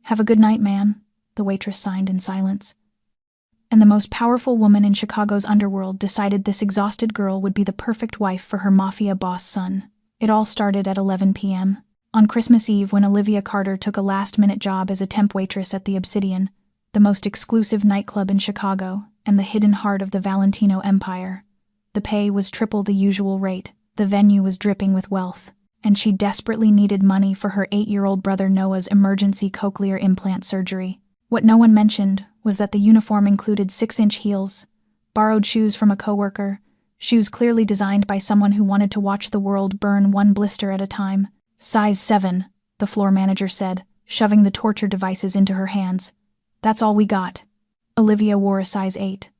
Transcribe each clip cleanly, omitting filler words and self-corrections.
"Have a good night, ma'am," the waitress signed in silence. And the most powerful woman in Chicago's underworld decided this exhausted girl would be the perfect wife for her Mafia boss son. It all started at 11 p.m. on Christmas Eve when Olivia Carter took a last-minute job as a temp waitress at the Obsidian, the most exclusive nightclub in Chicago and the hidden heart of the Valentino Empire. The pay was triple the usual rate, the venue was dripping with wealth, and she desperately needed money for her 8-year-old brother Noah's emergency cochlear implant surgery. What no one mentioned was that the uniform included 6-inch heels, borrowed shoes from a coworker, shoes clearly designed by someone who wanted to watch the world burn one blister at a time. "Size 7, the floor manager said, shoving the torture devices into her hands. "That's all we got." Olivia wore a size 8.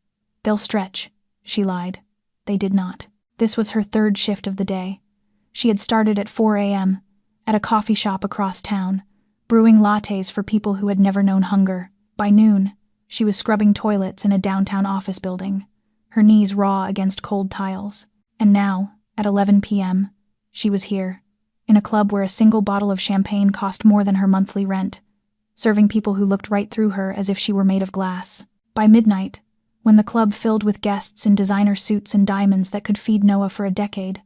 "They'll stretch," she lied. They did not. This was her third shift of the day. She had started at 4 a.m., at a coffee shop across town, brewing lattes for people who had never known hunger. By noon, she was scrubbing toilets in a downtown office building, her knees raw against cold tiles. And now, at 11 p.m., she was here, in a club where a single bottle of champagne cost more than her monthly rent, serving people who looked right through her as if she were made of glass. By midnight, when the club filled with guests in designer suits and diamonds that could feed Noah for a decade,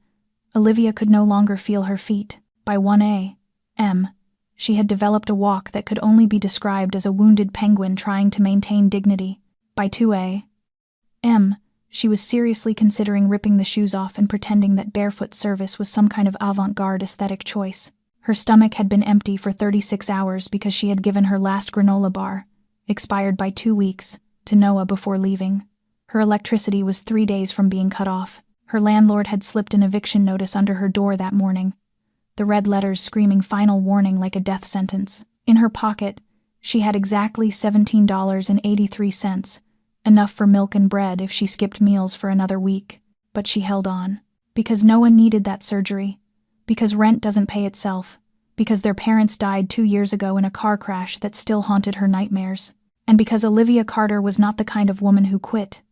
Olivia could no longer feel her feet. By 1 a.m., she had developed a walk that could only be described as a wounded penguin trying to maintain dignity. By 2 a.m., she was seriously considering ripping the shoes off and pretending that barefoot service was some kind of avant-garde aesthetic choice. Her stomach had been empty for 36 hours because she had given her last granola bar, expired by 2 weeks, to Noah before leaving. Her electricity was 3 days from being cut off. Her landlord had slipped an eviction notice under her door that morning, the red letters screaming final warning like a death sentence. In her pocket, she had exactly $17.83, enough for milk and bread if she skipped meals for another week. But she held on. Because no one needed that surgery. Because rent doesn't pay itself. Because their parents died 2 years ago in a car crash that still haunted her nightmares. And because Olivia Carter was not the kind of woman who quit,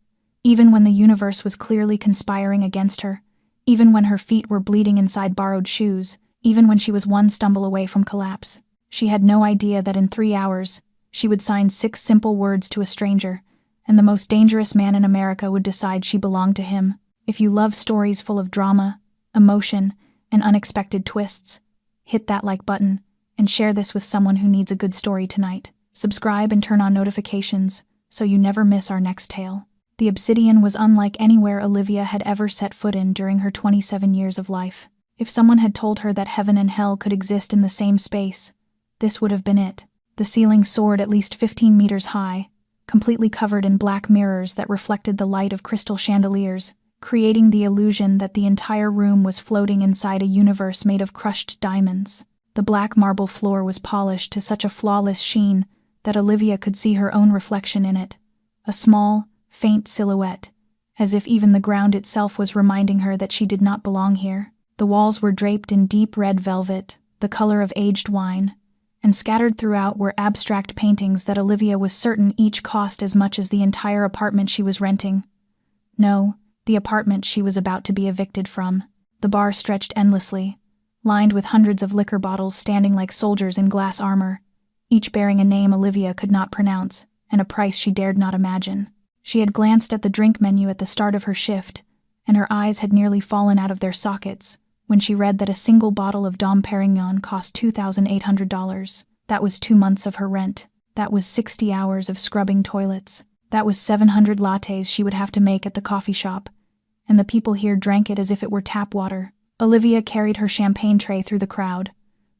even when the universe was clearly conspiring against her, even when her feet were bleeding inside borrowed shoes, even when she was one stumble away from collapse. She had no idea that in 3 hours, she would sign 6 simple words to a stranger, and the most dangerous man in America would decide she belonged to him. If you love stories full of drama, emotion, and unexpected twists, hit that like button and share this with someone who needs a good story tonight. Subscribe and turn on notifications so you never miss our next tale. The Obsidian was unlike anywhere Olivia had ever set foot in during her 27 years of life. If someone had told her that heaven and hell could exist in the same space, this would have been it. The ceiling soared at least 15 meters high, completely covered in black mirrors that reflected the light of crystal chandeliers, creating the illusion that the entire room was floating inside a universe made of crushed diamonds. The black marble floor was polished to such a flawless sheen that Olivia could see her own reflection in it, a small, faint silhouette, as if even the ground itself was reminding her that she did not belong here. The walls were draped in deep red velvet, the color of aged wine, and scattered throughout were abstract paintings that Olivia was certain each cost as much as the entire apartment she was renting. No, the apartment she was about to be evicted from. The bar stretched endlessly, lined with hundreds of liquor bottles standing like soldiers in glass armor, each bearing a name Olivia could not pronounce and a price she dared not imagine. She had glanced at the drink menu at the start of her shift, and her eyes had nearly fallen out of their sockets when she read that a single bottle of Dom Perignon cost $2,800. That was 2 months of her rent. That was 60 hours of scrubbing toilets. That was 700 lattes she would have to make at the coffee shop, and the people here drank it as if it were tap water. Olivia carried her champagne tray through the crowd,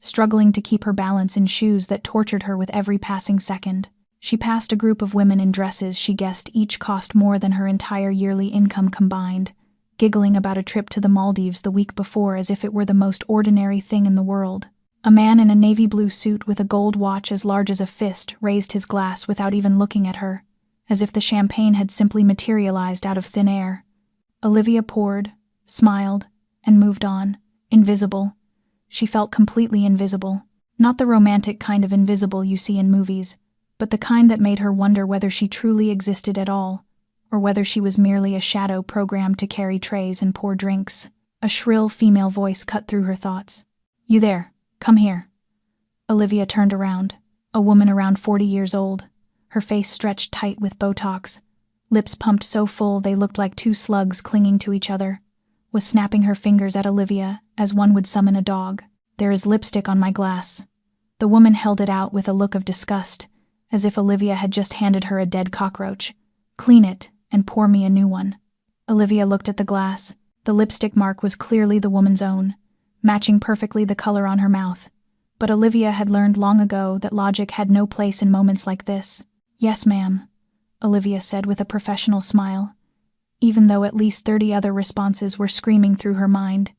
struggling to keep her balance in shoes that tortured her with every passing second. She passed a group of women in dresses she guessed each cost more than her entire yearly income combined, giggling about a trip to the Maldives the week before as if it were the most ordinary thing in the world. A man in a navy blue suit with a gold watch as large as a fist raised his glass without even looking at her, as if the champagne had simply materialized out of thin air. Olivia poured, smiled, and moved on, invisible. She felt completely invisible. Not the romantic kind of invisible you see in movies, but the kind that made her wonder whether she truly existed at all, or whether she was merely a shadow programmed to carry trays and pour drinks. A shrill female voice cut through her thoughts. "You there, come here." Olivia turned around, A woman around 40 years old, her face stretched tight with Botox, lips pumped so full they looked like two slugs clinging to each other, was snapping her fingers at Olivia as one would summon a dog. "There is lipstick on my glass." The woman held it out with a look of disgust, as if Olivia had just handed her a dead cockroach. "Clean it and pour me a new one." Olivia looked at the glass. The lipstick mark was clearly the woman's own, matching perfectly the color on her mouth. But Olivia had learned long ago that logic had no place in moments like this. "Yes, ma'am," Olivia said with a professional smile, even though at least 30 other responses were screaming through her mind,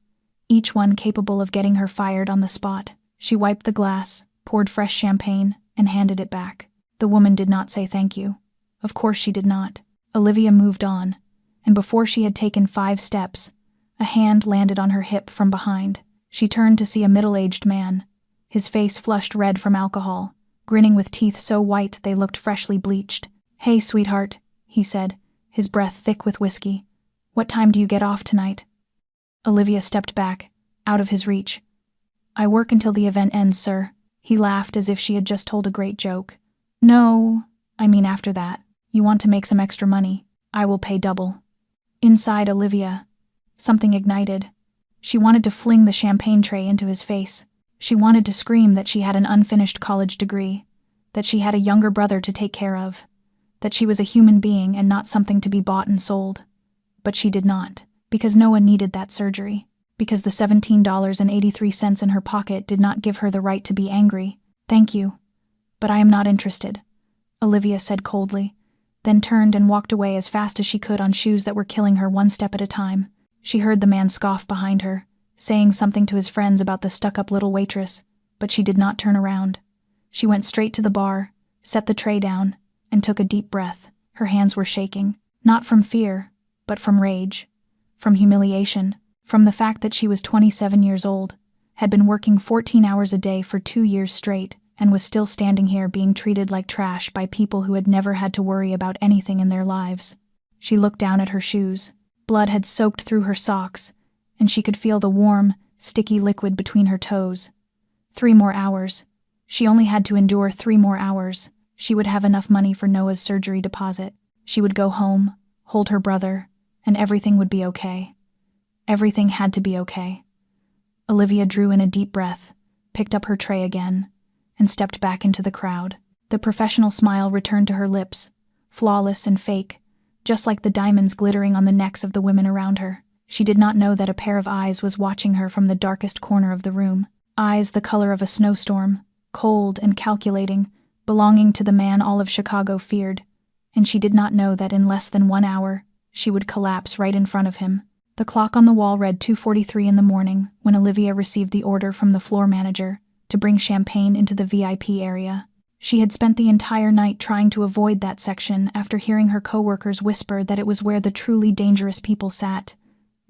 each one capable of getting her fired on the spot. She wiped the glass, poured fresh champagne, and handed it back. The woman did not say thank you. Of course she did not. Olivia moved on, and before she had taken 5 steps, a hand landed on her hip from behind. She turned to see a middle-aged man, his face flushed red from alcohol, grinning with teeth so white they looked freshly bleached. "Hey, sweetheart," he said, his breath thick with whiskey. "What time do you get off tonight?" Olivia stepped back, out of his reach. "I work until the event ends, sir." He laughed as if she had just told a great joke. "No, I mean after that. You want to make some extra money. I will pay double." Inside Olivia, something ignited. She wanted to fling the champagne tray into his face. She wanted to scream that she had an unfinished college degree, that she had a younger brother to take care of, that she was a human being and not something to be bought and sold. But she did not, because no one needed that surgery, because the $17.83 in her pocket did not give her the right to be angry. "Thank you, but I am not interested," Olivia said coldly, then turned and walked away as fast as she could on shoes that were killing her one step at a time. She heard the man scoff behind her, saying something to his friends about the stuck-up little waitress, but she did not turn around. She went straight to the bar, set the tray down, and took a deep breath. Her hands were shaking, not from fear, but from rage, from humiliation, from the fact that she was 27 years old, had been working 14 hours a day for 2 years straight, and was still standing here being treated like trash by people who had never had to worry about anything in their lives. She looked down at her shoes. Blood had soaked through her socks, and she could feel the warm, sticky liquid between her toes. 3 more hours. She only had to endure 3 more hours. She would have enough money for Noah's surgery deposit. She would go home, hold her brother, and everything would be okay. Everything had to be okay. Olivia drew in a deep breath, picked up her tray again, and stepped back into the crowd. The professional smile returned to her lips, flawless and fake, just like the diamonds glittering on the necks of the women around her. She did not know that a pair of eyes was watching her from the darkest corner of the room. Eyes the color of a snowstorm, cold and calculating, belonging to the man all of Chicago feared. And she did not know that in less than 1 hour, she would collapse right in front of him. The clock on the wall read 2:43 in the morning when Olivia received the order from the floor manager to bring champagne into the VIP area. She had spent the entire night trying to avoid that section after hearing her coworkers whisper that it was where the truly dangerous people sat.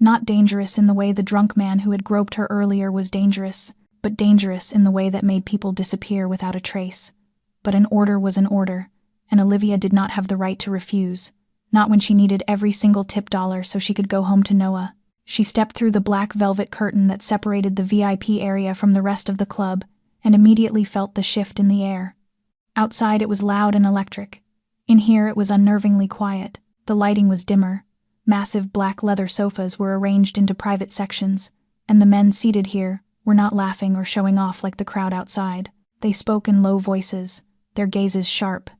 Not dangerous in the way the drunk man who had groped her earlier was dangerous, but dangerous in the way that made people disappear without a trace. But an order was an order, and Olivia did not have the right to refuse, not when she needed every single tip dollar so she could go home to Noah. She stepped through the black velvet curtain that separated the VIP area from the rest of the club and immediately felt the shift in the air. Outside it was loud and electric. In here it was unnervingly quiet. The lighting was dimmer. Massive black leather sofas were arranged into private sections, and the men seated here were not laughing or showing off like the crowd outside. They spoke in low voices, their gazes sharp,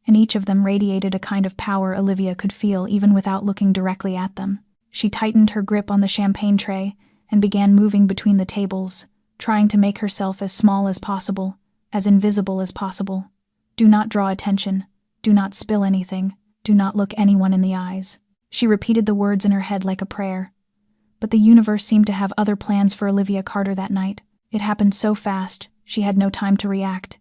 and each of them radiated a kind of power Olivia could feel even without looking directly at them. She tightened her grip on the champagne tray and began moving between the tables, trying to make herself as small as possible, as invisible as possible. Do not draw attention. Do not spill anything. Do not look anyone in the eyes. She repeated the words in her head like a prayer. But the universe seemed to have other plans for Olivia Carter that night. It happened so fast, she had no time to react.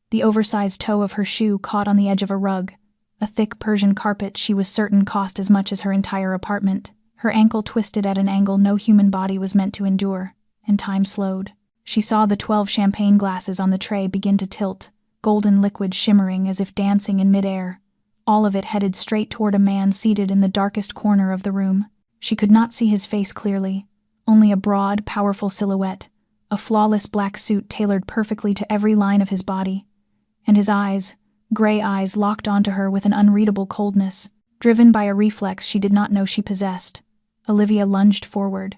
The oversized toe of her shoe caught on the edge of a rug, a thick Persian carpet she was certain cost as much as her entire apartment. Her ankle twisted at an angle no human body was meant to endure, and time slowed. She saw the 12 champagne glasses on the tray begin to tilt, golden liquid shimmering as if dancing in midair. All of it headed straight toward a man seated in the darkest corner of the room. She could not see his face clearly, only a broad, powerful silhouette, a flawless black suit tailored perfectly to every line of his body. and his eyes, gray eyes, locked onto her with an unreadable coldness. Driven by a reflex she did not know she possessed, Olivia lunged forward.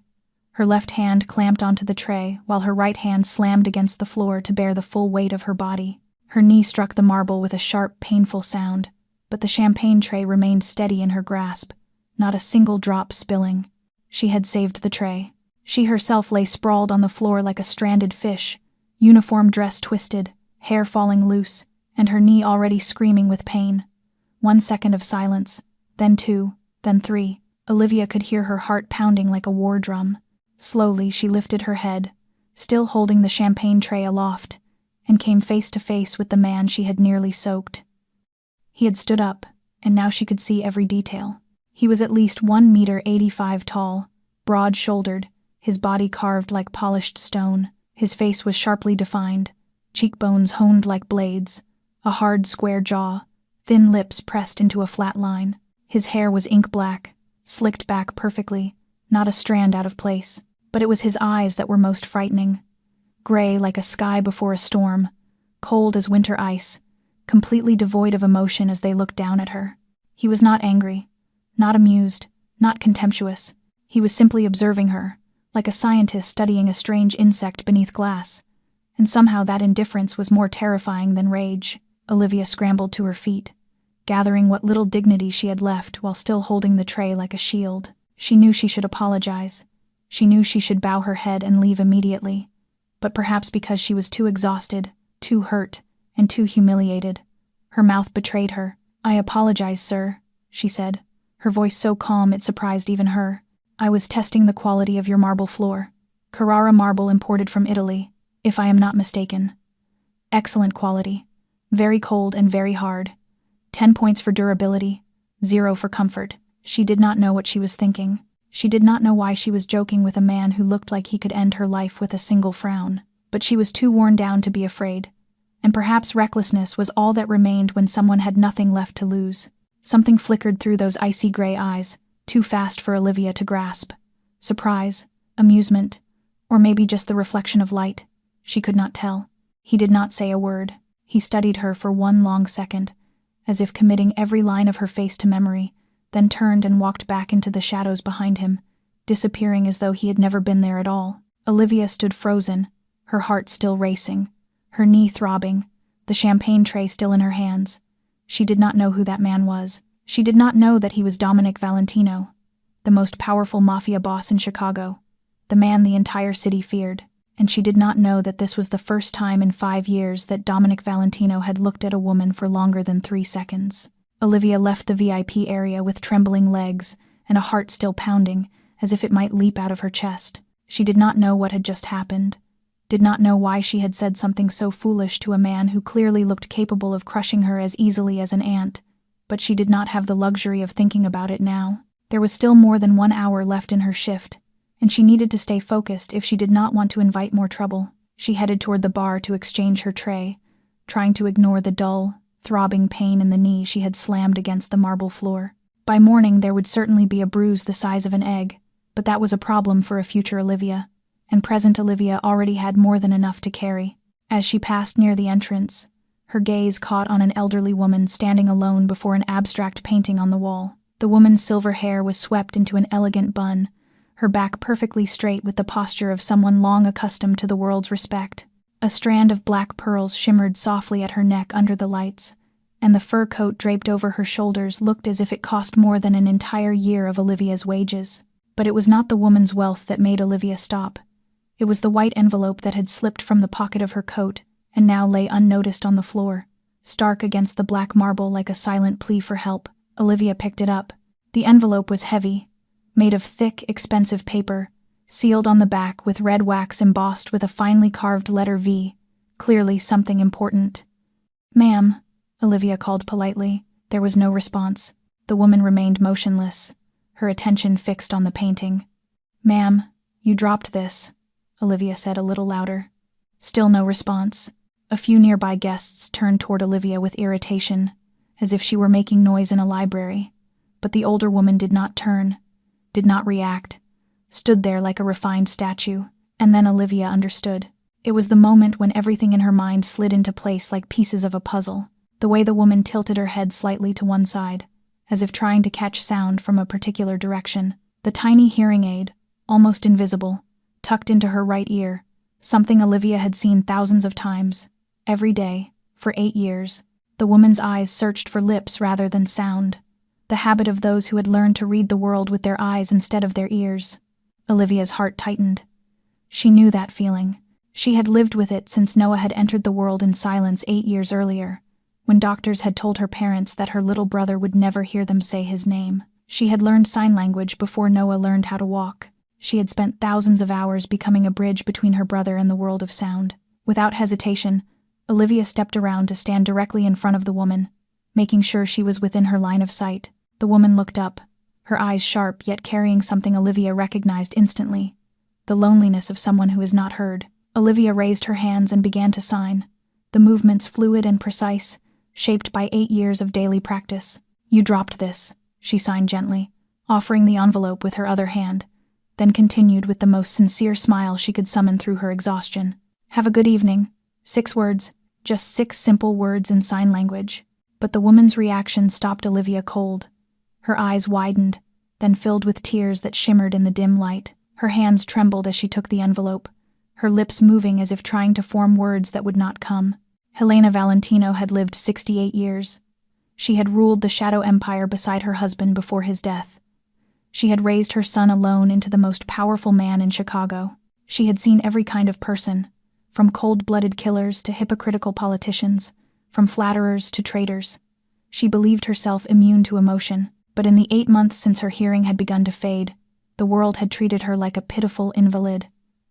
Her left hand clamped onto the tray, while her right hand slammed against the floor to bear the full weight of her body. Her knee struck the marble with a sharp, painful sound, but the champagne tray remained steady in her grasp, not a single drop spilling. She had saved the tray. She herself lay sprawled on the floor like a stranded fish, uniform dress twisted, hair falling loose, and her knee already screaming with pain. 1 second of silence, then 2, then 3. Olivia could hear her heart pounding like a war drum. Slowly, she lifted her head, still holding the champagne tray aloft, and came face to face with the man she had nearly soaked. He had stood up, and now she could see every detail. He was at least 1.85 meters tall, broad-shouldered, his body carved like polished stone. His face was sharply defined, cheekbones honed like blades, a hard, square jaw, thin lips pressed into a flat line. His hair was ink black, slicked back perfectly, not a strand out of place. But it was his eyes that were most frightening. Gray like a sky before a storm, cold as winter ice, completely devoid of emotion as they looked down at her. He was not angry, not amused, not contemptuous. He was simply observing her, like a scientist studying a strange insect beneath glass. And somehow that indifference was more terrifying than rage. Olivia scrambled to her feet, gathering what little dignity she had left while still holding the tray like a shield. She knew she should apologize. She knew she should bow her head and leave immediately. But perhaps because she was too exhausted, too hurt, and too humiliated, her mouth betrayed her. "I apologize, sir," she said, her voice so calm it surprised even her. "I was testing the quality of your marble floor. Carrara marble imported from Italy, if I am not mistaken. Excellent quality. Very cold and very hard. 10 points for durability, 0 for comfort." She did not know what she was thinking. She did not know why she was joking with a man who looked like he could end her life with a single frown. But she was too worn down to be afraid. And perhaps recklessness was all that remained when someone had nothing left to lose. Something flickered through those icy gray eyes, too fast for Olivia to grasp. Surprise, amusement, or maybe just the reflection of light. She could not tell. He did not say a word. He studied her for 1 long second, as if committing every line of her face to memory, then turned and walked back into the shadows behind him, disappearing as though he had never been there at all. Olivia stood frozen, her heart still racing, her knee throbbing, the champagne tray still in her hands. She did not know who that man was. She did not know that he was Dominic Valentino, the most powerful Mafia boss in Chicago, the man the entire city feared. And she did not know that this was the first time in 5 years that Dominic Valentino had looked at a woman for longer than 3 seconds. Olivia left the VIP area with trembling legs and a heart still pounding, as if it might leap out of her chest. She did not know what had just happened, did not know why she had said something so foolish to a man who clearly looked capable of crushing her as easily as an ant, but she did not have the luxury of thinking about it now. There was still more than 1 hour left in her shift, and she needed to stay focused if she did not want to invite more trouble. She headed toward the bar to exchange her tray, trying to ignore the dull, throbbing pain in the knee she had slammed against the marble floor. By morning there would certainly be a bruise the size of an egg, but that was a problem for a future Olivia, and present Olivia already had more than enough to carry. As she passed near the entrance, her gaze caught on an elderly woman standing alone before an abstract painting on the wall. The woman's silver hair was swept into an elegant bun, her back perfectly straight with the posture of someone long accustomed to the world's respect. A strand of black pearls shimmered softly at her neck under the lights, and the fur coat draped over her shoulders looked as if it cost more than an entire year of Olivia's wages. But it was not the woman's wealth that made Olivia stop. It was the white envelope that had slipped from the pocket of her coat and now lay unnoticed on the floor, stark against the black marble like a silent plea for help. Olivia picked it up. The envelope was heavy, made of thick, expensive paper, sealed on the back with red wax embossed with a finely carved letter V, clearly something important. "Ma'am," Olivia called politely. There was no response. The woman remained motionless, her attention fixed on the painting. "Ma'am, you dropped this," Olivia said a little louder. Still no response. A few nearby guests turned toward Olivia with irritation, as if she were making noise in a library. But the older woman did not turn, did not react, stood there like a refined statue. And then Olivia understood. It was the moment when everything in her mind slid into place like pieces of a puzzle. The way the woman tilted her head slightly to one side, as if trying to catch sound from a particular direction. The tiny hearing aid, almost invisible, tucked into her right ear, something Olivia had seen thousands of times, every day, for 8 years. The woman's eyes searched for lips rather than sound, the habit of those who had learned to read the world with their eyes instead of their ears. Olivia's heart tightened. She knew that feeling. She had lived with it since Noah had entered the world in silence 8 years earlier, when doctors had told her parents that her little brother would never hear them say his name. She had learned sign language before Noah learned how to walk. She had spent thousands of hours becoming a bridge between her brother and the world of sound. Without hesitation, Olivia stepped around to stand directly in front of the woman, making sure she was within her line of sight. The woman looked up, her eyes sharp yet carrying something Olivia recognized instantly, the loneliness of someone who is not heard. Olivia raised her hands and began to sign, the movements fluid and precise, shaped by 8 years of daily practice. "You dropped this," she signed gently, offering the envelope with her other hand, then continued with the most sincere smile she could summon through her exhaustion. "Have a good evening." 6 words, just 6 simple words in sign language. But the woman's reaction stopped Olivia cold. Her eyes widened, then filled with tears that shimmered in the dim light. Her hands trembled as she took the envelope, her lips moving as if trying to form words that would not come. Helena Valentino had lived 68 years. She had ruled the Shadow Empire beside her husband before his death. She had raised her son alone into the most powerful man in Chicago. She had seen every kind of person, from cold-blooded killers to hypocritical politicians, from flatterers to traitors. She believed herself immune to emotion, but in the 8 months since her hearing had begun to fade, the world had treated her like a pitiful invalid.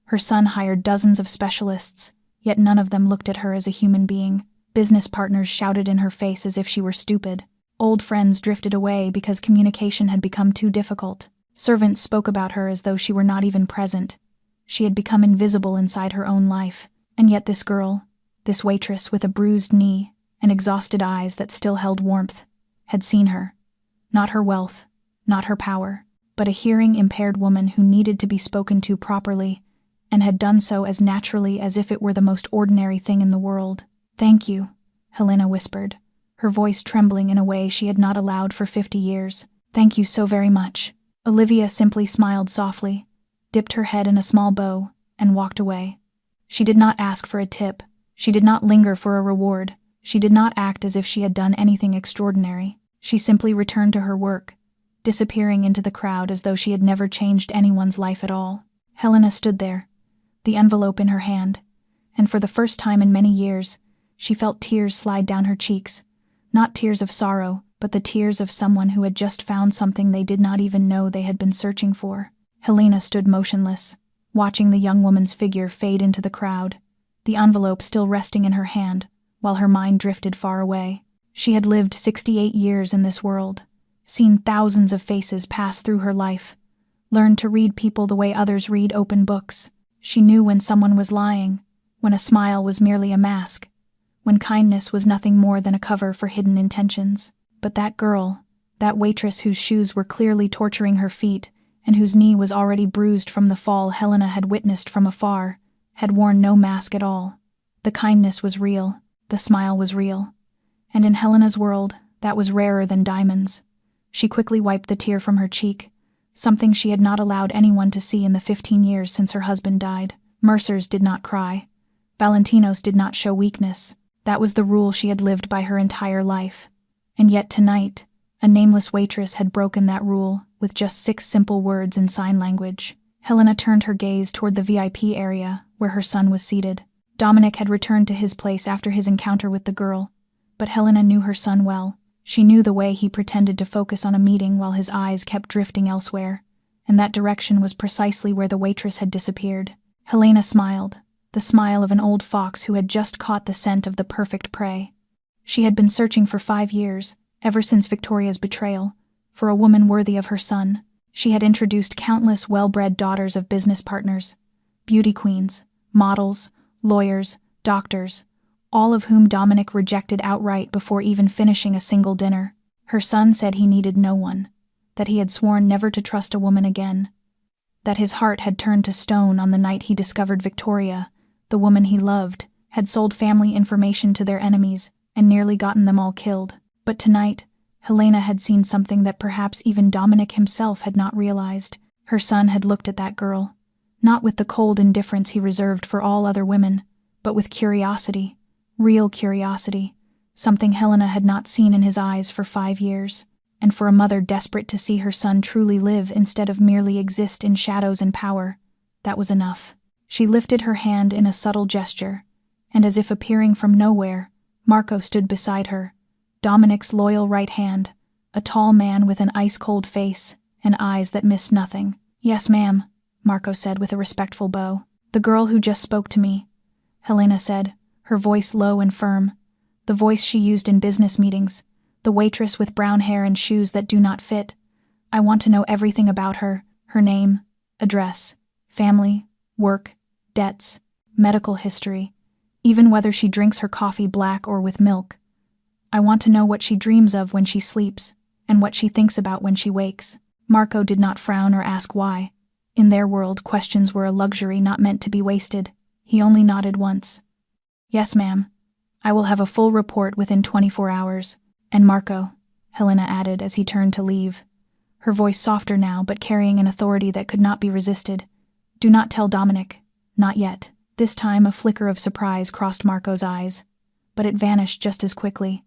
Her son hired dozens of specialists, yet none of them looked at her as a human being. Business partners shouted in her face as if she were stupid. Old friends drifted away because communication had become too difficult. Servants spoke about her as though she were not even present. She had become invisible inside her own life. And yet this girl, this waitress with a bruised knee and exhausted eyes that still held warmth, had seen her. Not her wealth, not her power, but a hearing-impaired woman who needed to be spoken to properly, and had done so as naturally as if it were the most ordinary thing in the world. "Thank you," Helena whispered, her voice trembling in a way she had not allowed for 50 years. "Thank you so very much." Olivia simply smiled softly, dipped her head in a small bow, and walked away. She did not ask for a tip. She did not linger for a reward. She did not act as if she had done anything extraordinary. She simply returned to her work, disappearing into the crowd as though she had never changed anyone's life at all. Helena stood there, the envelope in her hand, and for the first time in many years, she felt tears slide down her cheeks. Not tears of sorrow, but the tears of someone who had just found something they did not even know they had been searching for. Helena stood motionless, watching the young woman's figure fade into the crowd, the envelope still resting in her hand, while her mind drifted far away. She had lived 68 years in this world, seen thousands of faces pass through her life, learned to read people the way others read open books. She knew when someone was lying, when a smile was merely a mask, when kindness was nothing more than a cover for hidden intentions. But that girl, that waitress whose shoes were clearly torturing her feet, and whose knee was already bruised from the fall Helena had witnessed from afar, had worn no mask at all. The kindness was real, the smile was real, and in Helena's world, that was rarer than diamonds. She quickly wiped the tear from her cheek, something she had not allowed anyone to see in the 15 years since her husband died. Mercers did not cry. Valentinos did not show weakness. That was the rule she had lived by her entire life. And yet tonight, a nameless waitress had broken that rule with just 6 simple words in sign language. Helena turned her gaze toward the VIP area where her son was seated. Dominic had returned to his place after his encounter with the girl, but Helena knew her son well. She knew the way he pretended to focus on a meeting while his eyes kept drifting elsewhere, and that direction was precisely where the waitress had disappeared. Helena smiled, the smile of an old fox who had just caught the scent of the perfect prey. She had been searching for 5 years, ever since Victoria's betrayal, for a woman worthy of her son. She had introduced countless well-bred daughters of business partners, beauty queens, models, lawyers, doctors, all of whom Dominic rejected outright before even finishing a single dinner. Her son said he needed no one, that he had sworn never to trust a woman again, that his heart had turned to stone on the night he discovered Victoria, the woman he loved, had sold family information to their enemies and nearly gotten them all killed. But tonight, Helena had seen something that perhaps even Dominic himself had not realized. Her son had looked at that girl, not with the cold indifference he reserved for all other women, but with curiosity, real curiosity, something Helena had not seen in his eyes for 5 years. And for a mother desperate to see her son truly live instead of merely exist in shadows and power, that was enough. She lifted her hand in a subtle gesture, and as if appearing from nowhere, Marco stood beside her, Dominic's loyal right hand, a tall man with an ice-cold face and eyes that missed nothing. "Yes, ma'am," Marco said with a respectful bow. "The girl who just spoke to me," Helena said, her voice low and firm, the voice she used in business meetings, the waitress with brown hair and shoes that do not fit. "I want to know everything about her, her name, address, family, work, debts, medical history, even whether she drinks her coffee black or with milk. I want to know what she dreams of when she sleeps, and what she thinks about when she wakes." Marco did not frown or ask why. In their world, questions were a luxury not meant to be wasted. He only nodded once. "Yes, ma'am. I will have a full report within 24 hours. And Marco," Helena added as he turned to leave, her voice softer now but carrying an authority that could not be resisted, "do not tell Dominic. Not yet." This time a flicker of surprise crossed Marco's eyes, but it vanished just as quickly.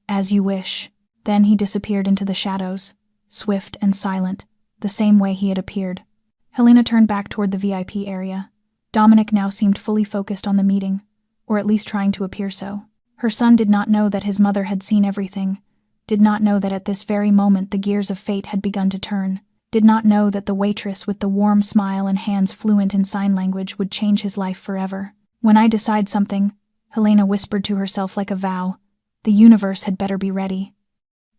"As you wish." Then he disappeared into the shadows, swift and silent, the same way he had appeared. Helena turned back toward the VIP area. Dominic now seemed fully focused on the meeting, or at least trying to appear so. Her son did not know that his mother had seen everything, did not know that at this very moment the gears of fate had begun to turn, did not know that the waitress with the warm smile and hands fluent in sign language would change his life forever. "When I decide something," Helena whispered to herself like a vow, "the universe had better be ready."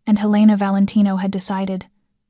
And Helena Valentino had decided.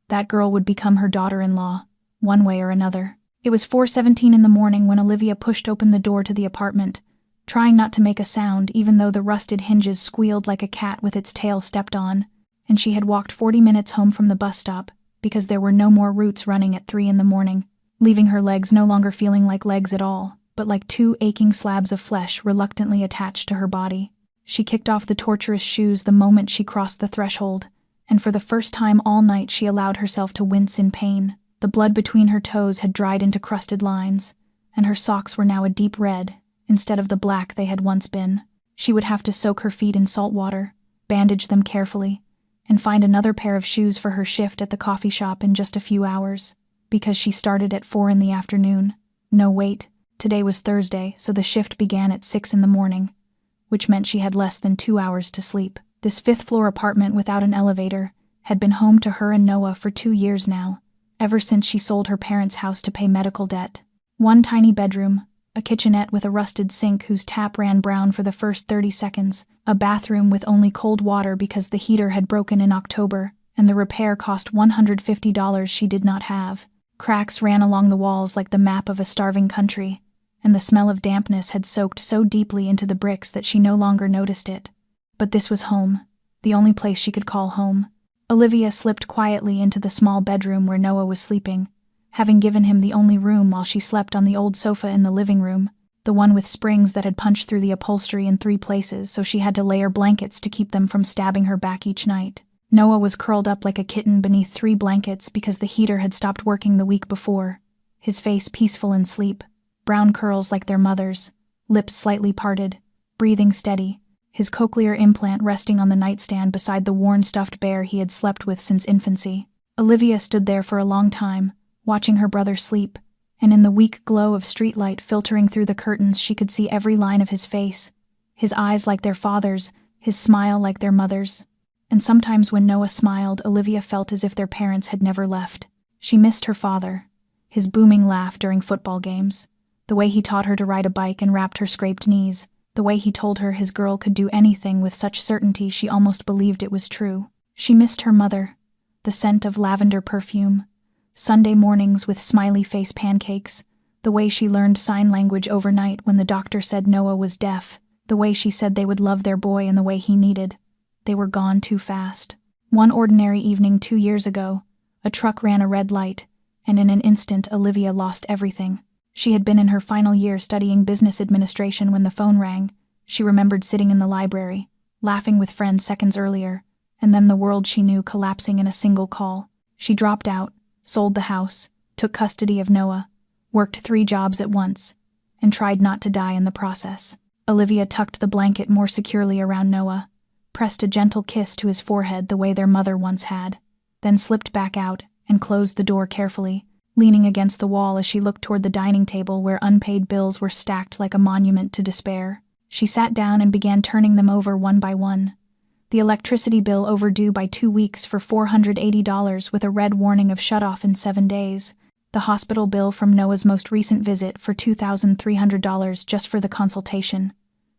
That girl would become her daughter-in-law, one way or another. It was 4:17 in the morning when Olivia pushed open the door to the apartment, trying not to make a sound even though the rusted hinges squealed like a cat with its tail stepped on, and she had walked 40 minutes home from the bus stop because there were no more routes running at 3 in the morning, leaving her legs no longer feeling like legs at all, but like 2 aching slabs of flesh reluctantly attached to her body. She kicked off the torturous shoes the moment she crossed the threshold, and for the first time all night she allowed herself to wince in pain. The blood between her toes had dried into crusted lines, and her socks were now a deep red, instead of the black they had once been. She would have to soak her feet in salt water, bandage them carefully, and find another pair of shoes for her shift at the coffee shop in just a few hours, because she started at 4 in the afternoon. No, wait, today was Thursday, so the shift began at 6 in the morning, which meant she had less than 2 hours to sleep. This 5th-floor apartment without an elevator had been home to her and Noah for 2 years now, ever since she sold her parents' house to pay medical debt. One tiny bedroom, a kitchenette with a rusted sink whose tap ran brown for the first 30 seconds, a bathroom with only cold water because the heater had broken in October, and the repair cost $150 she did not have. Cracks ran along the walls like the map of a starving country, and the smell of dampness had soaked so deeply into the bricks that she no longer noticed it. But this was home, the only place she could call home. Olivia slipped quietly into the small bedroom where Noah was sleeping, having given him the only room while she slept on the old sofa in the living room, the one with springs that had punched through the upholstery in 3 places so she had to layer blankets to keep them from stabbing her back each night. Noah was curled up like a kitten beneath 3 blankets because the heater had stopped working the week before, his face peaceful in sleep, brown curls like their mother's, lips slightly parted, breathing steady, his cochlear implant resting on the nightstand beside the worn stuffed bear he had slept with since infancy. Olivia stood there for a long time, watching her brother sleep, and in the weak glow of streetlight filtering through the curtains she could see every line of his face, his eyes like their father's, his smile like their mother's. And sometimes when Noah smiled, Olivia felt as if their parents had never left. She missed her father, his booming laugh during football games, the way he taught her to ride a bike and wrapped her scraped knees, the way he told her his girl could do anything with such certainty she almost believed it was true. She missed her mother, the scent of lavender perfume, Sunday mornings with smiley face pancakes, the way she learned sign language overnight when the doctor said Noah was deaf, the way she said they would love their boy in the way he needed. They were gone too fast. One ordinary evening 2 years ago, a truck ran a red light, and in an instant Olivia lost everything. She had been in her final year studying business administration when the phone rang. She remembered sitting in the library, laughing with friends seconds earlier, and then the world she knew collapsing in a single call. She dropped out, sold the house, took custody of Noah, worked 3 jobs at once, and tried not to die in the process. Olivia tucked the blanket more securely around Noah, pressed a gentle kiss to his forehead the way their mother once had, then slipped back out and closed the door carefully, leaning against the wall as she looked toward the dining table where unpaid bills were stacked like a monument to despair. She sat down and began turning them over one by one. The electricity bill overdue by 2 weeks for $480 with a red warning of shutoff in 7 days. The hospital bill from Noah's most recent visit for $2,300 just for the consultation,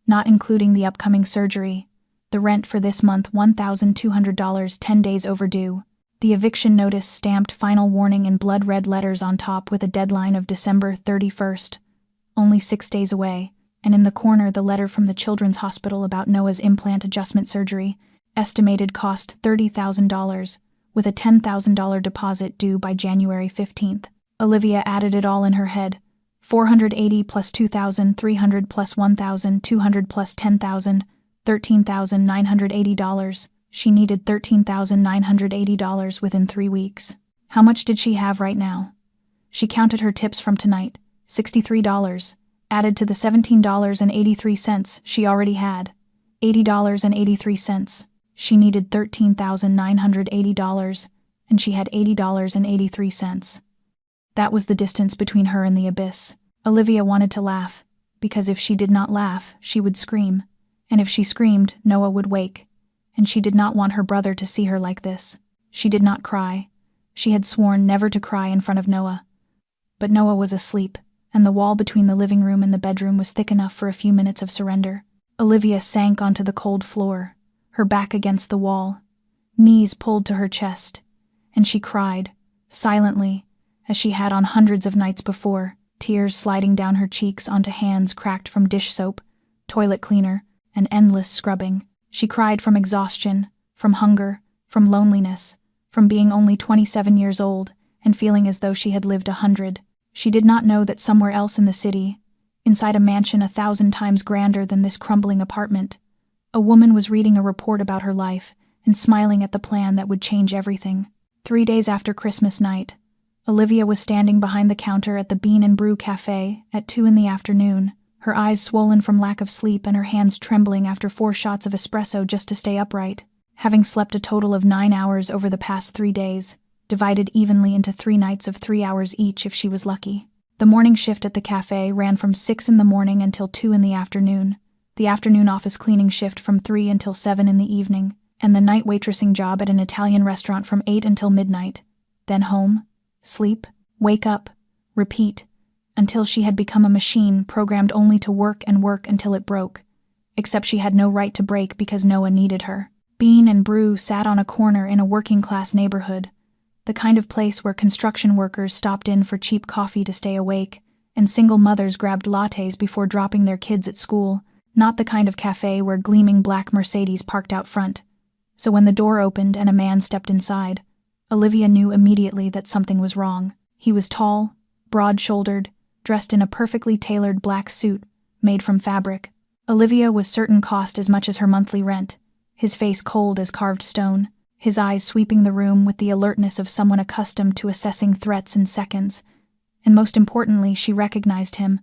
not including the upcoming surgery. The rent for this month $1,200, 10 days overdue. The eviction notice stamped final warning in blood-red letters on top with a deadline of December 31st, only 6 days away, and in the corner the letter from the Children's Hospital about Noah's implant adjustment surgery, estimated cost $30,000, with a $10,000 deposit due by January 15th. Olivia added it all in her head. 480 plus 2,300 plus 1,200 plus 10,000, $13,980. She needed $13,980 within 3 weeks. How much did she have right now? She counted her tips from tonight, $63, added to the $17.83 she already had, $80.83. She needed $13,980, and she had $80.83. That was the distance between her and the abyss. Olivia wanted to laugh, because if she did not laugh, she would scream, and if she screamed, Noah would wake, and she did not want her brother to see her like this. She did not cry. She had sworn never to cry in front of Noah. But Noah was asleep, and the wall between the living room and the bedroom was thick enough for a few minutes of surrender. Olivia sank onto the cold floor, her back against the wall, knees pulled to her chest, and she cried, silently, as she had on hundreds of nights before, tears sliding down her cheeks onto hands cracked from dish soap, toilet cleaner, and endless scrubbing. She cried from exhaustion, from hunger, from loneliness, from being only 27 years old and feeling as though she had lived 100. She did not know that somewhere else in the city, inside a mansion 1,000 times grander than this crumbling apartment, a woman was reading a report about her life and smiling at the plan that would change everything. 3 days after Christmas night, Olivia was standing behind the counter at the Bean and Brew Cafe at 2 in the afternoon, her eyes swollen from lack of sleep and her hands trembling after 4 shots of espresso just to stay upright. Having slept a total of 9 hours over the past 3 days, divided evenly into 3 nights of 3 hours each if she was lucky. The morning shift at the cafe ran from 6 in the morning until 2 in the afternoon, the afternoon office cleaning shift from 3 until 7 in the evening, and the night waitressing job at an Italian restaurant from 8 until midnight. Then home, sleep, wake up, repeat, until she had become a machine programmed only to work and work until it broke, except she had no right to break because Noah needed her. Bean and Brew sat on a corner in a working-class neighborhood, the kind of place where construction workers stopped in for cheap coffee to stay awake, and single mothers grabbed lattes before dropping their kids at school, not the kind of cafe where gleaming black Mercedes parked out front. So when the door opened and a man stepped inside, Olivia knew immediately that something was wrong. He was tall, broad-shouldered, dressed in a perfectly tailored black suit made from fabric. Olivia was certain cost as much as her monthly rent, his face cold as carved stone, his eyes sweeping the room with the alertness of someone accustomed to assessing threats in seconds. And most importantly, she recognized him,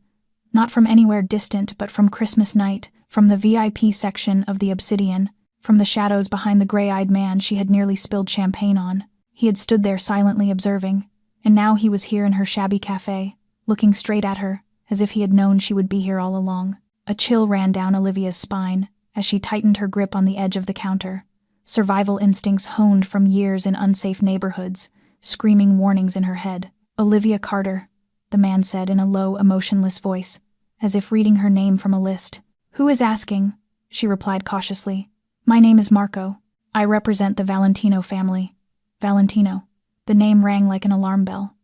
not from anywhere distant but from Christmas night, from the VIP section of the Obsidian, from the shadows behind the gray-eyed man she had nearly spilled champagne on. He had stood there silently observing, and now he was here in her shabby cafe, looking straight at her, as if he had known she would be here all along. A chill ran down Olivia's spine as she tightened her grip on the edge of the counter, survival instincts honed from years in unsafe neighborhoods, screaming warnings in her head. "Olivia Carter," the man said in a low, emotionless voice, as if reading her name from a list. "Who is asking?" she replied cautiously. "My name is Marco. I represent the Valentino family." Valentino. The name rang like an alarm bell.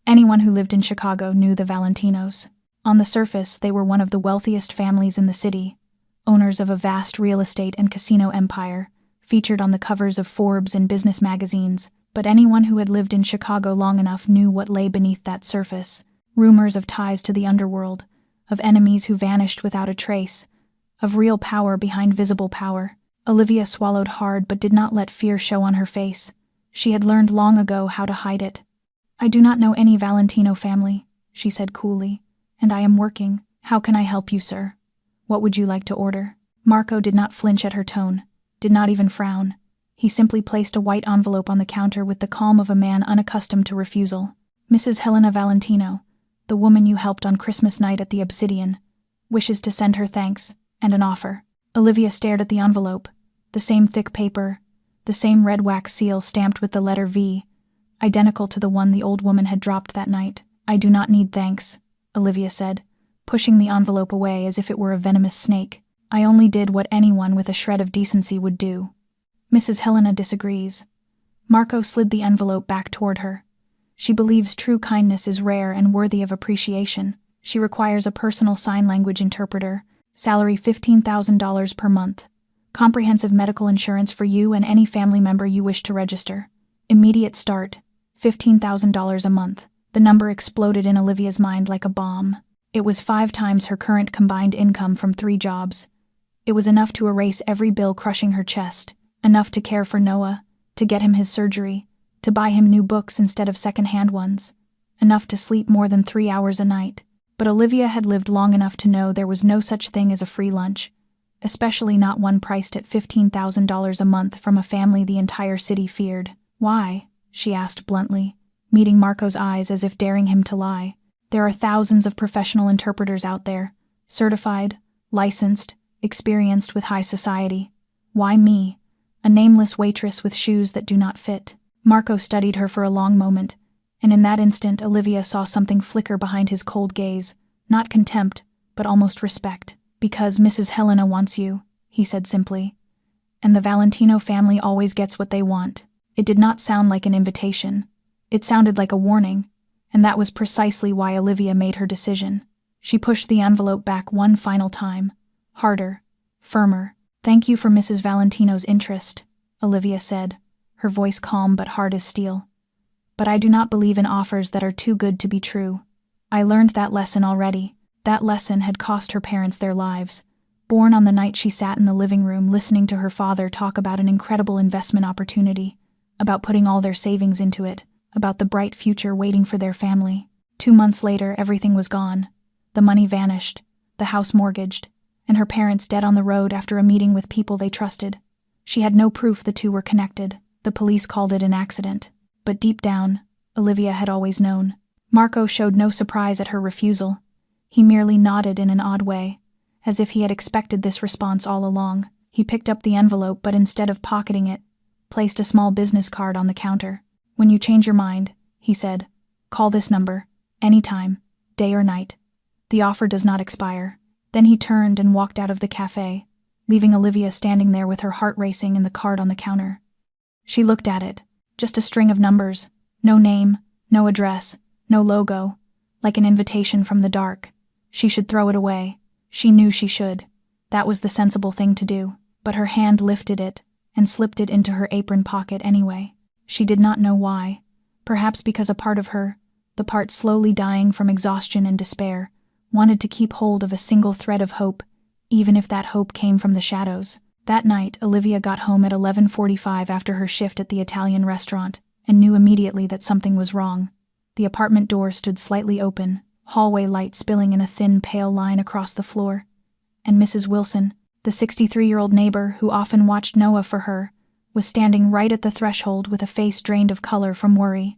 Anyone who lived in Chicago knew the Valentinos. On the surface, they were one of the wealthiest families in the city, owners of a vast real estate and casino empire, featured on the covers of Forbes and business magazines, but anyone who had lived in Chicago long enough knew what lay beneath that surface. Rumors of ties to the underworld, of enemies who vanished without a trace, of real power behind visible power. Olivia swallowed hard but did not let fear show on her face. She had learned long ago how to hide it. "I do not know any Valentino family," she said coolly, "and I am working. How can I help you, sir? What would you like to order?" Marco did not flinch at her tone, did not even frown. He simply placed a white envelope on the counter with the calm of a man unaccustomed to refusal. "Mrs. Helena Valentino, the woman you helped on Christmas night at the Obsidian, wishes to send her thanks and an offer." Olivia stared at the envelope. The same thick paper, the same red wax seal stamped with the letter V, identical to the one the old woman had dropped that night. "I do not need thanks," Olivia said, pushing the envelope away as if it were a venomous snake. "I only did what anyone with a shred of decency would do." Mrs. Helena disagrees. Marco slid the envelope back toward her. "She believes true kindness is rare and worthy of appreciation. She requires a personal sign language interpreter, salary $15,000 per month. Comprehensive medical insurance for you and any family member you wish to register. Immediate start, $15,000 a month." The number exploded in Olivia's mind like a bomb. It was 5 times her current combined income from 3 jobs. It was enough to erase every bill crushing her chest, enough to care for Noah, to get him his surgery, to buy him new books instead of second-hand ones, enough to sleep more than 3 hours a night. But Olivia had lived long enough to know there was no such thing as a free lunch, especially not one priced at $15,000 a month from a family the entire city feared. "Why?" she asked bluntly, meeting Marco's eyes as if daring him to lie. "There are thousands of professional interpreters out there, certified, licensed, experienced with high society. Why me, a nameless waitress with shoes that do not fit?" Marco studied her for a long moment, and in that instant Olivia saw something flicker behind his cold gaze, not contempt, but almost respect. "Because Mrs. Helena wants you," he said simply. "And the Valentino family always gets what they want." It did not sound like an invitation. It sounded like a warning, and that was precisely why Olivia made her decision. She pushed the envelope back one final time, harder, firmer. "Thank you for Mrs. Valentino's interest," Olivia said, her voice calm but hard as steel. "But I do not believe in offers that are too good to be true. I learned that lesson already. That lesson had cost her parents their lives, born on the night she sat in the living room listening to her father talk about an incredible investment opportunity, about putting all their savings into it, about the bright future waiting for their family. 2 months later, everything was gone. The money vanished, the house mortgaged, and her parents dead on the road after a meeting with people they trusted. She had no proof the two were connected. The police called it an accident. But deep down, Olivia had always known. Marco showed no surprise at her refusal. He merely nodded in an odd way, as if he had expected this response all along. He picked up the envelope, but instead of pocketing it, placed a small business card on the counter. "When you change your mind," he said, "call this number, anytime, day or night. The offer does not expire." Then he turned and walked out of the cafe, leaving Olivia standing there with her heart racing and the card on the counter. She looked at it, just a string of numbers, no name, no address, no logo, like an invitation from the dark. She should throw it away. She knew she should. That was the sensible thing to do. But her hand lifted it and slipped it into her apron pocket anyway. She did not know why. Perhaps because a part of her, the part slowly dying from exhaustion and despair, wanted to keep hold of a single thread of hope, even if that hope came from the shadows. That night, Olivia got home at 11:45 after her shift at the Italian restaurant, and knew immediately that something was wrong. The apartment door stood slightly open, hallway light spilling in a thin, pale line across the floor, and Mrs. Wilson, the 63-year-old neighbor who often watched Noah for her, was standing right at the threshold with a face drained of color from worry.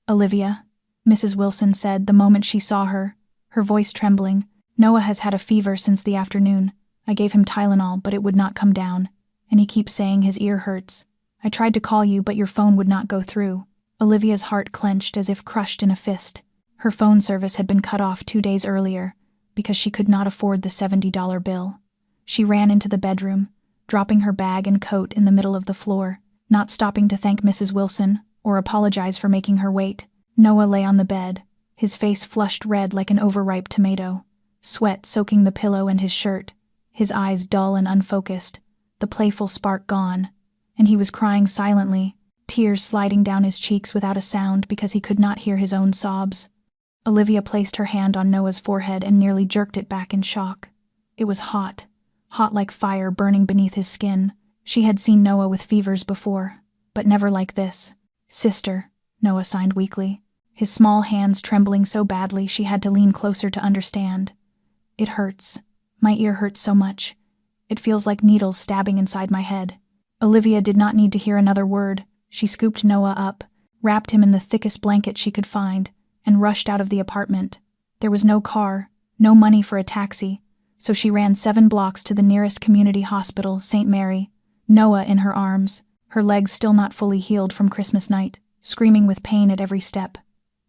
"Olivia," Mrs. Wilson said the moment she saw her, her voice trembling, "Noah has had a fever since the afternoon. I gave him Tylenol, but it would not come down, and he keeps saying his ear hurts. I tried to call you, but your phone would not go through." Olivia's heart clenched as if crushed in a fist. Her phone service had been cut off 2 days earlier because she could not afford the $70 bill. She ran into the bedroom, dropping her bag and coat in the middle of the floor, not stopping to thank Mrs. Wilson or apologize for making her wait. Noah lay on the bed, his face flushed red like an overripe tomato, sweat soaking the pillow and his shirt, his eyes dull and unfocused, the playful spark gone, and he was crying silently, tears sliding down his cheeks without a sound because he could not hear his own sobs. Olivia placed her hand on Noah's forehead and nearly jerked it back in shock. It was hot. Hot like fire burning beneath his skin. She had seen Noah with fevers before, but never like this. "Sister," Noah signed weakly, his small hands trembling so badly she had to lean closer to understand. "It hurts. My ear hurts so much. It feels like needles stabbing inside my head." Olivia did not need to hear another word. She scooped Noah up, wrapped him in the thickest blanket she could find, and rushed out of the apartment. There was no car, no money for a taxi, so she ran 7 blocks to the nearest community hospital, St. Mary, Noah in her arms, her legs still not fully healed from Christmas night, screaming with pain at every step.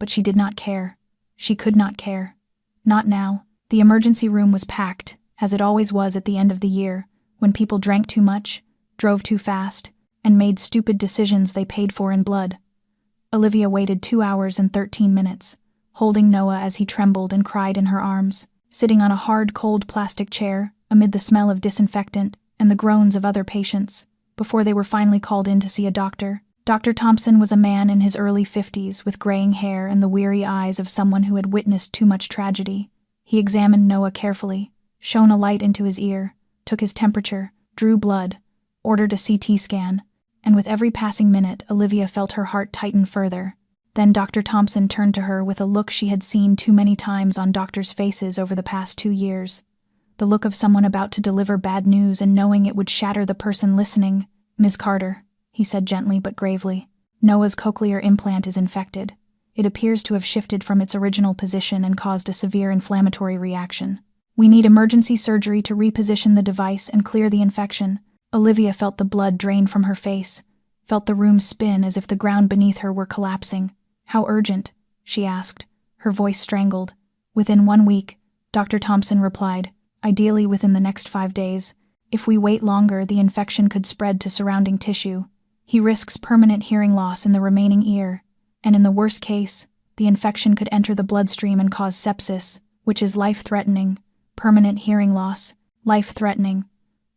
But she did not care. She could not care. Not now. The emergency room was packed, as it always was at the end of the year, when people drank too much, drove too fast, and made stupid decisions they paid for in blood. Olivia waited 2 hours and 13 minutes, holding Noah as he trembled and cried in her arms, sitting on a hard, cold plastic chair, amid the smell of disinfectant and the groans of other patients, before they were finally called in to see a doctor. Dr. Thompson was a man in his early 50s with graying hair and the weary eyes of someone who had witnessed too much tragedy. He examined Noah carefully, shone a light into his ear, took his temperature, drew blood, ordered a CT scan, and with every passing minute, Olivia felt her heart tighten further. Then Dr. Thompson turned to her with a look she had seen too many times on doctors' faces over the past 2 years. The look of someone about to deliver bad news and knowing it would shatter the person listening. "Ms. Carter," he said gently but gravely, "Noah's cochlear implant is infected. It appears to have shifted from its original position and caused a severe inflammatory reaction. We need emergency surgery to reposition the device and clear the infection." Olivia felt the blood drain from her face, felt the room spin as if the ground beneath her were collapsing. "How urgent?" she asked, her voice strangled. "Within 1 week," Dr. Thompson replied, "ideally within the next 5 days. If we wait longer, the infection could spread to surrounding tissue. He risks permanent hearing loss in the remaining ear, and in the worst case, the infection could enter the bloodstream and cause sepsis, which is life-threatening. Permanent hearing loss, life-threatening."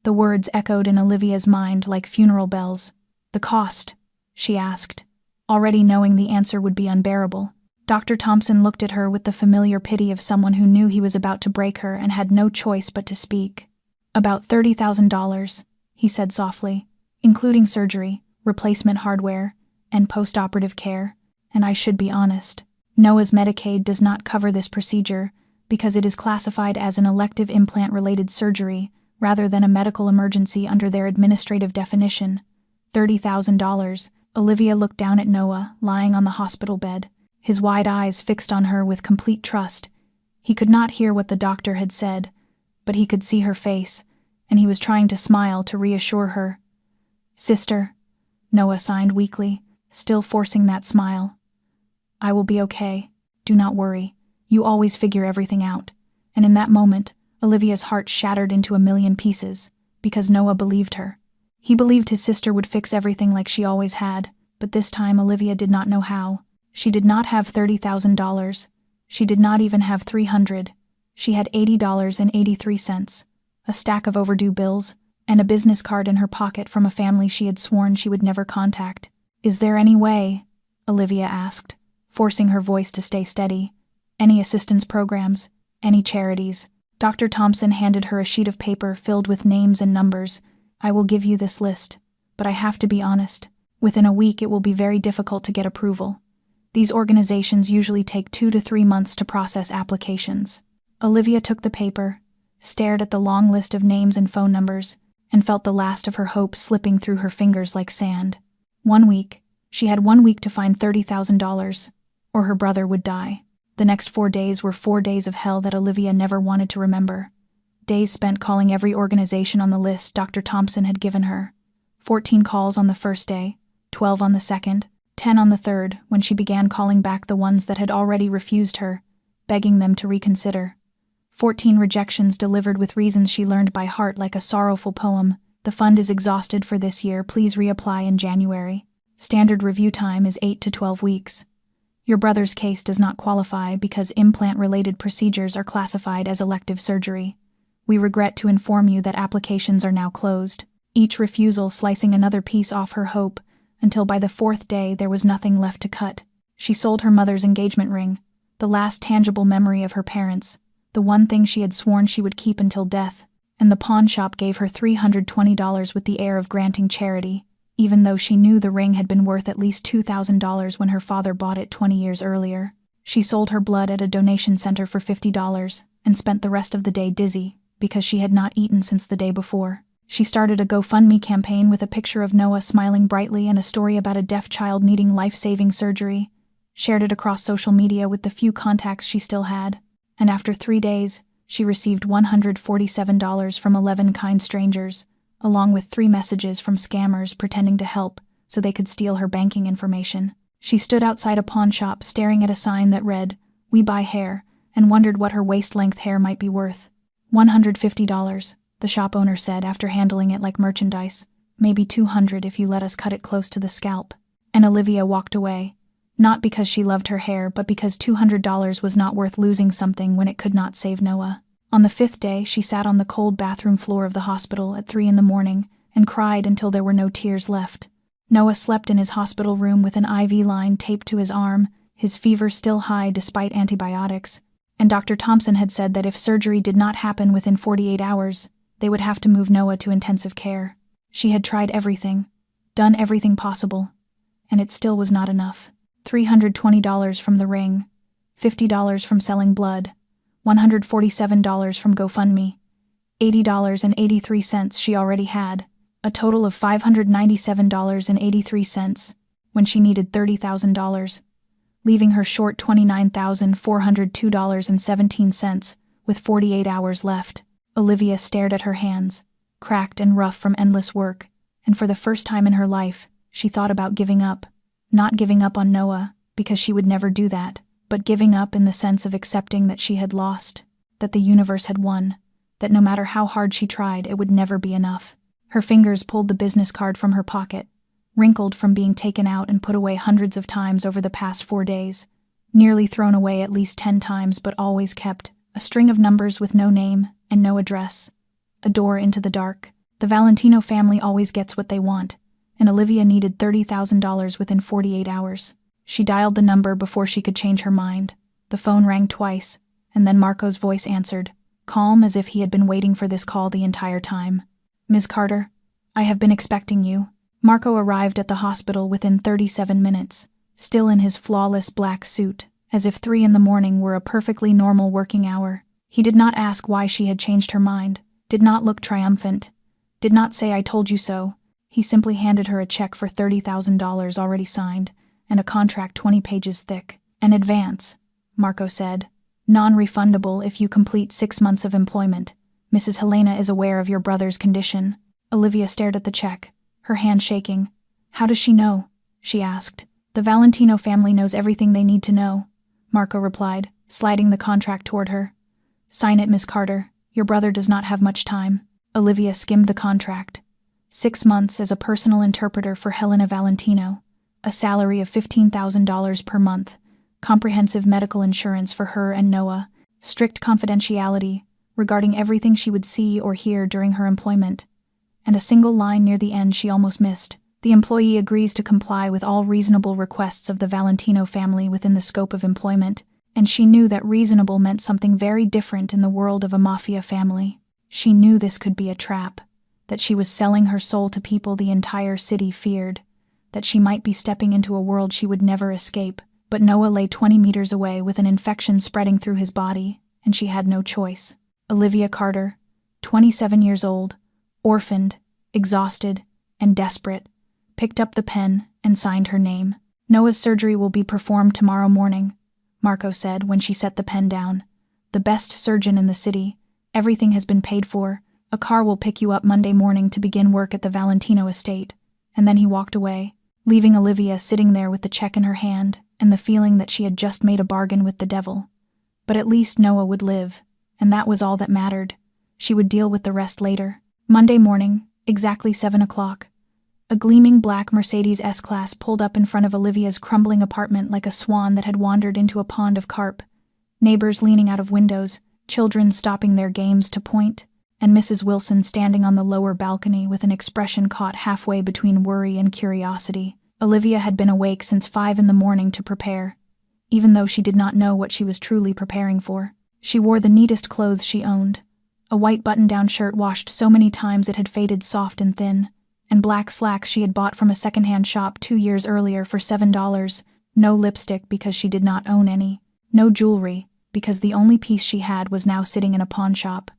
The words echoed in Olivia's mind like funeral bells. "The cost?" she asked, already knowing the answer would be unbearable. Dr. Thompson looked at her with the familiar pity of someone who knew he was about to break her and had no choice but to speak. "About $30,000, he said softly, "including surgery, replacement hardware, and post-operative care. And I should be honest. Noah's Medicaid does not cover this procedure because it is classified as an elective implant-related surgery rather than a medical emergency under their administrative definition. $30,000. Olivia looked down at Noah, lying on the hospital bed, his wide eyes fixed on her with complete trust. He could not hear what the doctor had said, but he could see her face, and he was trying to smile to reassure her. "Sister," Noah signed weakly, still forcing that smile. "I will be okay. Do not worry. You always figure everything out." And in that moment, Olivia's heart shattered into a million pieces, because Noah believed her. He believed his sister would fix everything like she always had, but this time Olivia did not know how. She did not have $30,000. She did not even have $300. She had $80.83, a stack of overdue bills, and a business card in her pocket from a family she had sworn she would never contact. "Is there any way?" Olivia asked, forcing her voice to stay steady. "Any assistance programs? Any charities?" Dr. Thompson handed her a sheet of paper filled with names and numbers. "I will give you this list, but I have to be honest. Within a week it will be very difficult to get approval. These organizations usually take 2 to 3 months to process applications." Olivia took the paper, stared at the long list of names and phone numbers, and felt the last of her hope slipping through her fingers like sand. 1 week. She had 1 week to find $30,000, or her brother would die. The next 4 days were 4 days of hell that Olivia never wanted to remember. Days spent calling every organization on the list Dr. Thompson had given her. 14 calls on the first day, 12 on the second, 10 on the third, when she began calling back the ones that had already refused her, begging them to reconsider. 14 rejections delivered with reasons she learned by heart like a sorrowful poem. "The fund is exhausted for this year. Please reapply in January. Standard review time is 8 to 12 weeks. Your brother's case does not qualify because implant-related procedures are classified as elective surgery. We regret to inform you that applications are now closed." Each refusal slicing another piece off her hope, until by the 4th day there was nothing left to cut. She sold her mother's engagement ring, the last tangible memory of her parents, the one thing she had sworn she would keep until death, and the pawn shop gave her $320 with the air of granting charity, even though she knew the ring had been worth at least $2,000 when her father bought it 20 years earlier. She sold her blood at a donation center for $50 and spent the rest of the day dizzy because she had not eaten since the day before. She started a GoFundMe campaign with a picture of Noah smiling brightly and a story about a deaf child needing life-saving surgery, shared it across social media with the few contacts she still had, and after 3 days, she received $147 from 11 kind strangers, along with 3 messages from scammers pretending to help so they could steal her banking information. She stood outside a pawn shop staring at a sign that read, "We buy hair," and wondered what her waist-length hair might be worth. $150, the shop owner said after handling it like merchandise. "Maybe $200 if you let us cut it close to the scalp." And Olivia walked away, not because she loved her hair, but because $200 was not worth losing something when it could not save Noah. On the 5th day, she sat on the cold bathroom floor of the hospital at 3 a.m. and cried until there were no tears left. Noah slept in his hospital room with an IV line taped to his arm, his fever still high despite antibiotics, and Dr. Thompson had said that if surgery did not happen within 48 hours, they would have to move Noah to intensive care. She had tried everything, done everything possible, and it still was not enough. $320 from the ring, $50 from selling blood, $147 from GoFundMe, $80.83 she already had, a total of $597.83 when she needed $30,000, leaving her short $29,402.17 with 48 hours left. Olivia stared at her hands, cracked and rough from endless work, and for the first time in her life, she thought about giving up. Not giving up on Noah, because she would never do that, but giving up in the sense of accepting that she had lost, that the universe had won, that no matter how hard she tried, it would never be enough. Her fingers pulled the business card from her pocket, wrinkled from being taken out and put away hundreds of times over the past 4 days, nearly thrown away at least 10 times but always kept, a string of numbers with no name and no address, a door into the dark. The Valentino family always gets what they want, and Olivia needed $30,000 within 48 hours. She dialed the number before she could change her mind. The phone rang twice, and then Marco's voice answered, calm as if he had been waiting for this call the entire time. "Ms. Carter, I have been expecting you." Marco arrived at the hospital within 37 minutes, still in his flawless black suit, as if 3 a.m. were a perfectly normal working hour. He did not ask why she had changed her mind, did not look triumphant, did not say "I told you so." He simply handed her a check for $30,000 already signed, and a contract 20 pages thick. "An advance," Marco said. "Non-refundable if you complete 6 months of employment. Mrs. Helena is aware of your brother's condition." Olivia stared at the check, her hand shaking. "How does she know?" she asked. "The Valentino family knows everything they need to know," Marco replied, sliding the contract toward her. "Sign it, Miss Carter. Your brother does not have much time." Olivia skimmed the contract. 6 months as a personal interpreter for Helena Valentino, a salary of $15,000 per month, comprehensive medical insurance for her and Noah, strict confidentiality regarding everything she would see or hear during her employment, and a single line near the end she almost missed. The employee agrees to comply with all reasonable requests of the Valentino family within the scope of employment, and she knew that reasonable meant something very different in the world of a Mafia family. She knew this could be a trap, that she was selling her soul to people the entire city feared, that she might be stepping into a world she would never escape. But Noah lay 20 meters away with an infection spreading through his body, and she had no choice. Olivia Carter, 27 years old, orphaned, exhausted, and desperate, picked up the pen and signed her name. "Noah's surgery will be performed tomorrow morning," Marco said when she set the pen down. "The best surgeon in the city. Everything has been paid for. A car will pick you up Monday morning to begin work at the Valentino estate." And then he walked away, leaving Olivia sitting there with the check in her hand and the feeling that she had just made a bargain with the devil. But at least Noah would live, and that was all that mattered. She would deal with the rest later. Monday morning, exactly 7 o'clock. A gleaming black Mercedes S-Class pulled up in front of Olivia's crumbling apartment like a swan that had wandered into a pond of carp. Neighbors leaning out of windows, children stopping their games to point, and Mrs. Wilson standing on the lower balcony with an expression caught halfway between worry and curiosity. Olivia had been awake since 5 a.m. to prepare. even though she did not know what she was truly preparing for. She wore the neatest clothes she owned, a white button-down shirt washed so many times it had faded soft and thin, and black slacks she had bought from a second-hand shop 2 years earlier for $7, no lipstick because she did not own any, no jewelry because the only piece she had was now sitting in a pawn shop,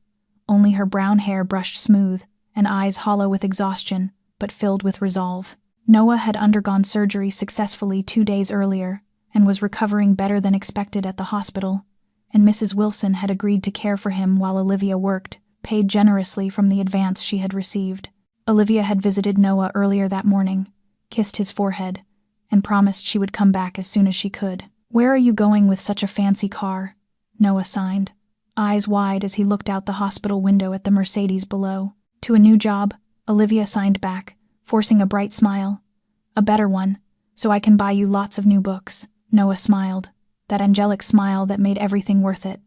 only her brown hair brushed smooth and eyes hollow with exhaustion but filled with resolve. Noah had undergone surgery successfully 2 days earlier and was recovering better than expected at the hospital, and Mrs. Wilson had agreed to care for him while Olivia worked, paid generously from the advance she had received. Olivia had visited Noah earlier that morning, kissed his forehead, and promised she would come back as soon as she could. "Where are you going with such a fancy car?" Noah signed, eyes wide as he looked out the hospital window at the Mercedes below. "To a new job," Olivia signed back, forcing a bright smile. "A better one, so I can buy you lots of new books." Noah smiled, that angelic smile that made everything worth it,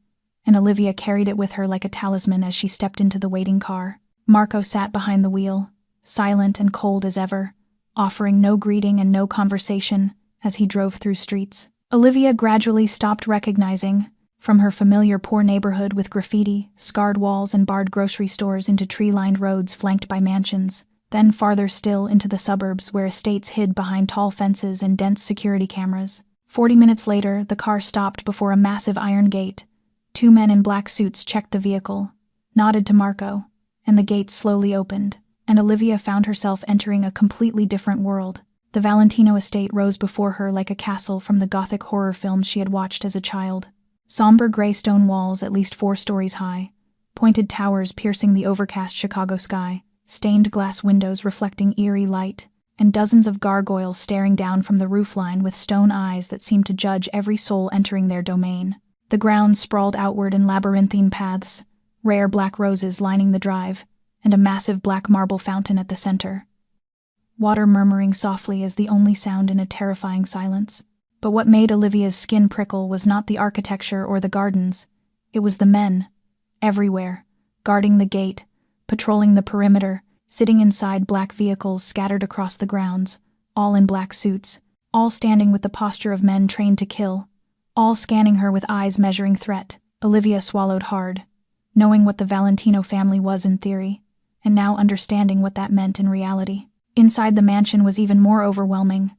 and Olivia carried it with her like a talisman as she stepped into the waiting car. Marco sat behind the wheel, silent and cold as ever, offering no greeting and no conversation as he drove through streets. Olivia gradually stopped recognizing, from her familiar poor neighborhood with graffiti, scarred walls and barred grocery stores into tree-lined roads flanked by mansions, then farther still into the suburbs where estates hid behind tall fences and dense security cameras. 40 minutes later, the car stopped before a massive iron gate. 2 men in black suits checked the vehicle, nodded to Marco, and the gate slowly opened, and Olivia found herself entering a completely different world. The Valentino estate rose before her like a castle from the Gothic horror films she had watched as a child. Somber gray stone walls at least 4 stories high, pointed towers piercing the overcast Chicago sky, stained glass windows reflecting eerie light, and dozens of gargoyles staring down from the roofline with stone eyes that seemed to judge every soul entering their domain. The grounds sprawled outward in labyrinthine paths, rare black roses lining the drive, and a massive black marble fountain at the center. Water murmuring softly as the only sound in a terrifying silence. But what made Olivia's skin prickle was not the architecture or the gardens. It was the men, everywhere, guarding the gate, patrolling the perimeter, sitting inside black vehicles scattered across the grounds, all in black suits, all standing with the posture of men trained to kill, all scanning her with eyes measuring threat. Olivia swallowed hard, knowing what the Valentino family was in theory, and now understanding what that meant in reality. Inside the mansion was even more overwhelming.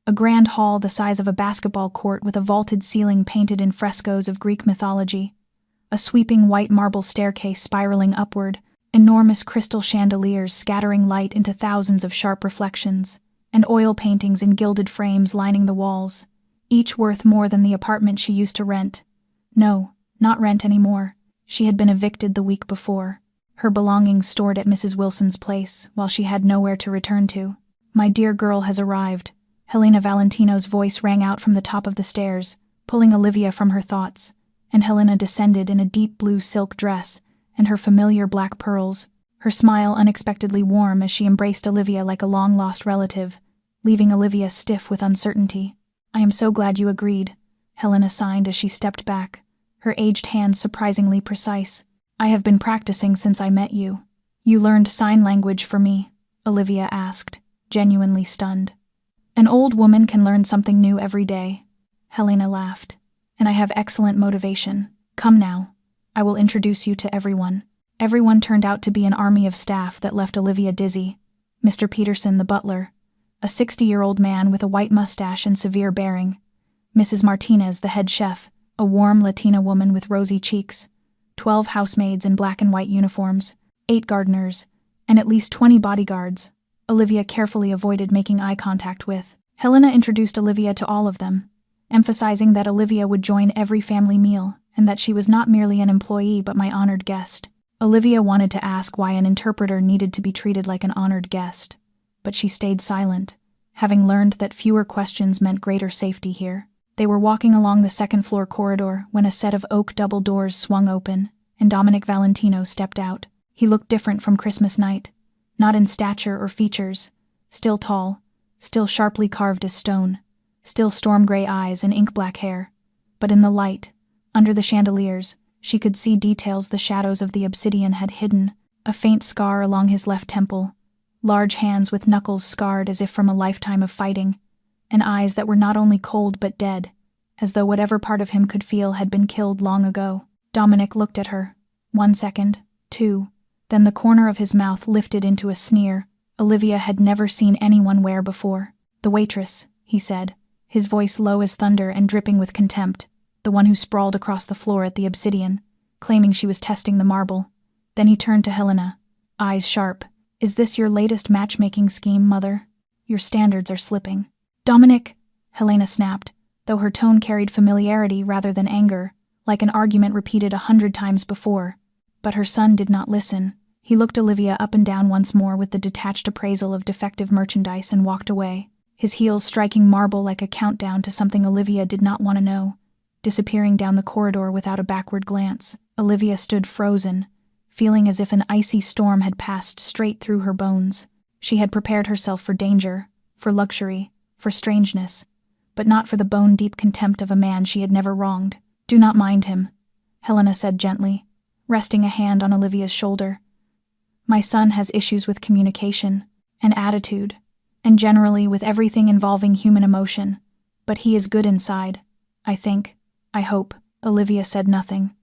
A grand hall the size of a basketball court with a vaulted ceiling painted in frescoes of Greek mythology, a sweeping white marble staircase spiraling upward, enormous crystal chandeliers scattering light into thousands of sharp reflections, and oil paintings in gilded frames lining the walls, each worth more than the apartment she used to rent. No, not rent anymore. She had been evicted the week before, her belongings stored at Mrs. Wilson's place while she had nowhere to return to. "My dear girl has arrived." Helena Valentino's voice rang out from the top of the stairs, pulling Olivia from her thoughts, and Helena descended in a deep blue silk dress and her familiar black pearls, her smile unexpectedly warm as she embraced Olivia like a long-lost relative, leaving Olivia stiff with uncertainty. "I am so glad you agreed," Helena signed as she stepped back, her aged hands surprisingly precise. "I have been practicing since I met you." "You learned sign language for me?" Olivia asked, genuinely stunned. "An old woman can learn something new every day," Helena laughed. "And I have excellent motivation. Come now. I will introduce you to everyone." Everyone turned out to be an army of staff that left Olivia dizzy. Mr. Peterson, the butler, a 60-year-old man with a white mustache and severe bearing. Mrs. Martinez, the head chef, a warm Latina woman with rosy cheeks. 12 housemaids in black and white uniforms, 8 gardeners, and at least 20 bodyguards. Olivia carefully avoided making eye contact with. Helena introduced Olivia to all of them, emphasizing that Olivia would join every family meal and that she was not merely an employee but my honored guest. Olivia wanted to ask why an interpreter needed to be treated like an honored guest, but she stayed silent, having learned that fewer questions meant greater safety here. They were walking along the second-floor corridor when a set of oak double doors swung open, and Dominic Valentino stepped out. He looked different from Christmas night, not in stature or features, still tall, still sharply carved as stone, still storm-gray eyes and ink-black hair, but in the light, under the chandeliers, she could see details the shadows of the obsidian had hidden, a faint scar along his left temple, large hands with knuckles scarred as if from a lifetime of fighting, and eyes that were not only cold but dead, as though whatever part of him could feel had been killed long ago. Dominic looked at her. 1 second, 2, then the corner of his mouth lifted into a sneer Olivia had never seen anyone wear before. "The waitress," he said, his voice low as thunder and dripping with contempt, "the one who sprawled across the floor at the obsidian, claiming she was testing the marble." Then he turned to Helena, eyes sharp. "Is this your latest matchmaking scheme, Mother? Your standards are slipping." "Dominic," Helena snapped, though her tone carried familiarity rather than anger, like an argument repeated 100 times before. But her son did not listen. He looked Olivia up and down once more with the detached appraisal of defective merchandise and walked away, his heels striking marble like a countdown to something Olivia did not want to know, disappearing down the corridor without a backward glance. Olivia stood frozen, feeling as if an icy storm had passed straight through her bones. She had prepared herself for danger, for luxury, for strangeness, but not for the bone-deep contempt of a man she had never wronged. "Do not mind him," Helena said gently, resting a hand on Olivia's shoulder. "My son has issues with communication, and attitude, and generally with everything involving human emotion, but he is good inside, I think, I hope." Olivia said nothing,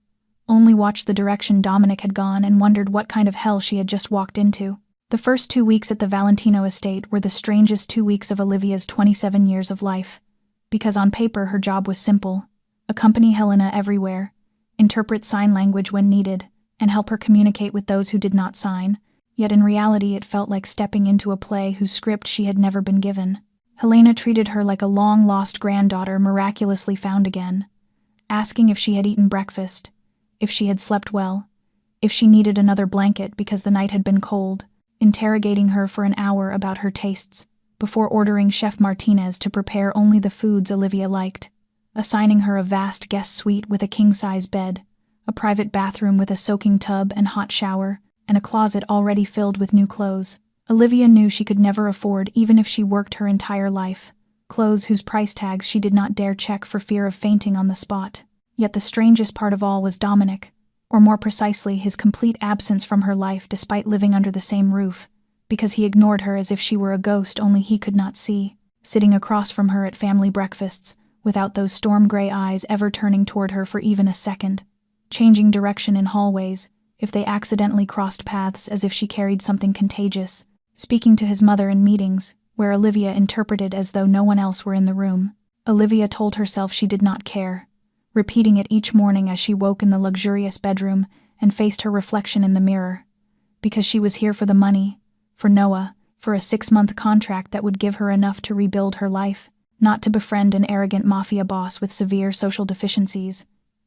only watched the direction Dominic had gone and wondered what kind of hell she had just walked into. The first 2 weeks at the Valentino estate were the strangest 2 weeks of Olivia's 27 years of life, because on paper her job was simple: accompany Helena everywhere, interpret sign language when needed, and help her communicate with those who did not sign. Yet in reality it felt like stepping into a play whose script she had never been given. Helena treated her like a long-lost granddaughter miraculously found again, asking if she had eaten breakfast, if she had slept well, if she needed another blanket because the night had been cold, interrogating her for an hour about her tastes, before ordering Chef Martinez to prepare only the foods Olivia liked, assigning her a vast guest suite with a king-size bed, a private bathroom with a soaking tub and hot shower, and a closet already filled with new clothes. Olivia knew she could never afford even if she worked her entire life, clothes whose price tags she did not dare check for fear of fainting on the spot. Yet the strangest part of all was Dominic, or more precisely his complete absence from her life despite living under the same roof, because he ignored her as if she were a ghost only he could not see, sitting across from her at family breakfasts, without those storm-gray eyes ever turning toward her for even a second, changing direction in hallways, if they accidentally crossed paths as if she carried something contagious, speaking to his mother in meetings, where Olivia interpreted as though no one else were in the room. Olivia told herself she did not care, repeating it each morning as she woke in the luxurious bedroom and faced her reflection in the mirror, because she was here for the money, for Noah, for a 6-month contract that would give her enough to rebuild her life, not to befriend an arrogant mafia boss with severe social deficiencies.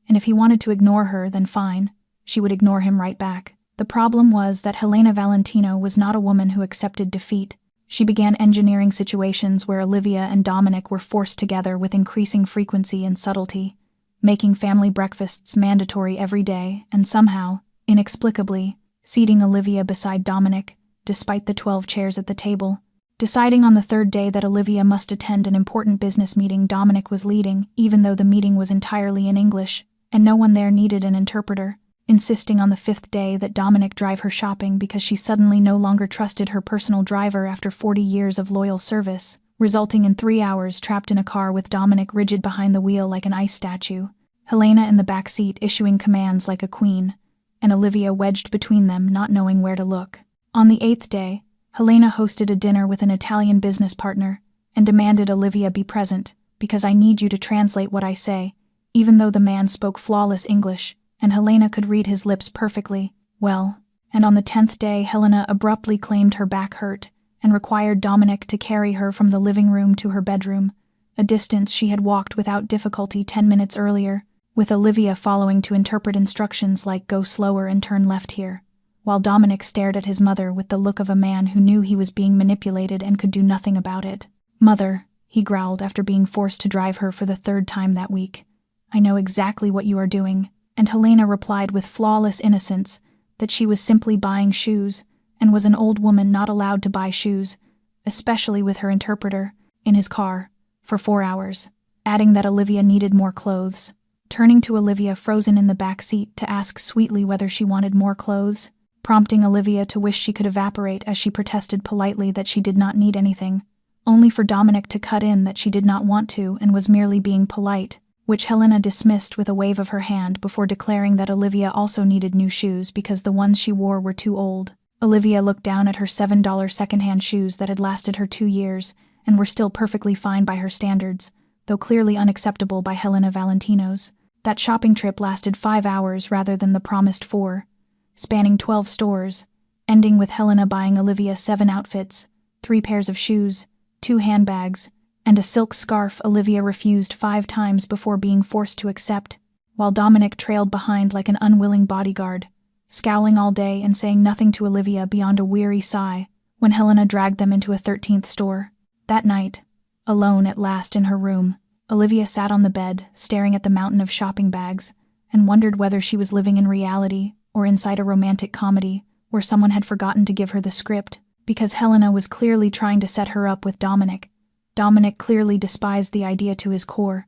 And if he wanted to ignore her, then fine, she would ignore him right back. The problem was that Helena Valentino was not a woman who accepted defeat. She began engineering situations where Olivia and Dominic were forced together with increasing frequency and subtlety, making family breakfasts mandatory every day and somehow, inexplicably, seating Olivia beside Dominic, despite the 12 chairs at the table. Deciding on the 3rd day that Olivia must attend an important business meeting Dominic was leading, even though the meeting was entirely in English, and no one there needed an interpreter. Insisting on the 5th day that Dominic drive her shopping because she suddenly no longer trusted her personal driver after 40 years of loyal service, resulting in 3 hours trapped in a car with Dominic rigid behind the wheel like an ice statue, Helena in the back seat issuing commands like a queen, and Olivia wedged between them, not knowing where to look. On the 8th day, Helena hosted a dinner with an Italian business partner and demanded Olivia be present, because I need you to translate what I say, even though the man spoke flawless English, and Helena could read his lips perfectly, well. And on the 10th day, Helena abruptly claimed her back hurt and required Dominic to carry her from the living room to her bedroom, a distance she had walked without difficulty 10 minutes earlier, with Olivia following to interpret instructions like go slower and turn left here, while Dominic stared at his mother with the look of a man who knew he was being manipulated and could do nothing about it. "Mother," he growled after being forced to drive her for the 3rd time that week, "I know exactly what you are doing." And Helena replied with flawless innocence that she was simply buying shoes and was an old woman not allowed to buy shoes, especially with her interpreter, in his car, for 4 hours, adding that Olivia needed more clothes, turning to Olivia frozen in the back seat to ask sweetly whether she wanted more clothes, prompting Olivia to wish she could evaporate as she protested politely that she did not need anything, only for Dominic to cut in that she did not want to and was merely being polite, which Helena dismissed with a wave of her hand before declaring that Olivia also needed new shoes because the ones she wore were too old. Olivia looked down at her $7 secondhand shoes that had lasted her 2 years and were still perfectly fine by her standards, though clearly unacceptable by Helena Valentino's. That shopping trip lasted 5 hours rather than the promised 4, spanning 12 stores, ending with Helena buying Olivia 7 outfits, 3 pairs of shoes, 2 handbags, and a silk scarf Olivia refused 5 times before being forced to accept, while Dominic trailed behind like an unwilling bodyguard, scowling all day and saying nothing to Olivia beyond a weary sigh when Helena dragged them into a 13th store. That night, alone at last in her room, Olivia sat on the bed, staring at the mountain of shopping bags, and wondered whether she was living in reality or inside a romantic comedy where someone had forgotten to give her the script, because Helena was clearly trying to set her up with Dominic. Dominic clearly despised the idea to his core,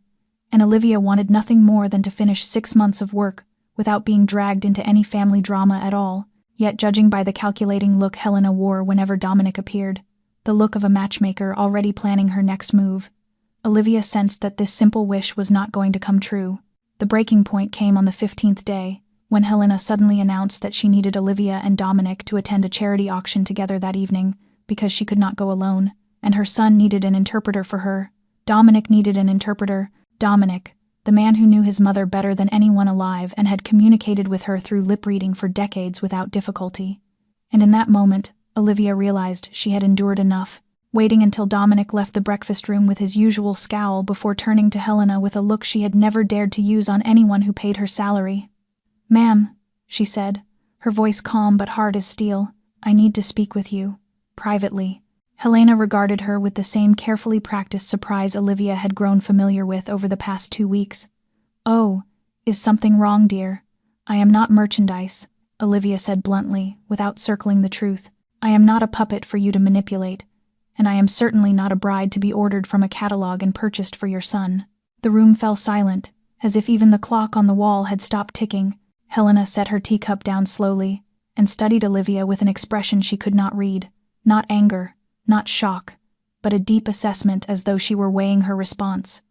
and Olivia wanted nothing more than to finish 6 months of work without being dragged into any family drama at all. Yet, judging by the calculating look Helena wore whenever Dominic appeared, the look of a matchmaker already planning her next move, Olivia sensed that this simple wish was not going to come true. The breaking point came on the 15th day, when Helena suddenly announced that she needed Olivia and Dominic to attend a charity auction together that evening because she could not go alone, and her son needed an interpreter for her. Dominic needed an interpreter. Dominic, the man who knew his mother better than anyone alive and had communicated with her through lip-reading for decades without difficulty. And in that moment, Olivia realized she had endured enough, waiting until Dominic left the breakfast room with his usual scowl before turning to Helena with a look she had never dared to use on anyone who paid her salary. "Ma'am," she said, her voice calm but hard as steel, "I need to speak with you, privately." Helena regarded her with the same carefully practiced surprise Olivia had grown familiar with over the past 2 weeks. "Oh, is something wrong, dear?" "I am not merchandise," Olivia said bluntly, without circling the truth. "I am not a puppet for you to manipulate, and I am certainly not a bride to be ordered from a catalog and purchased for your son." The room fell silent, as if even the clock on the wall had stopped ticking. Helena set her teacup down slowly and studied Olivia with an expression she could not read. Not anger, not shock, but a deep assessment as though she were weighing her response.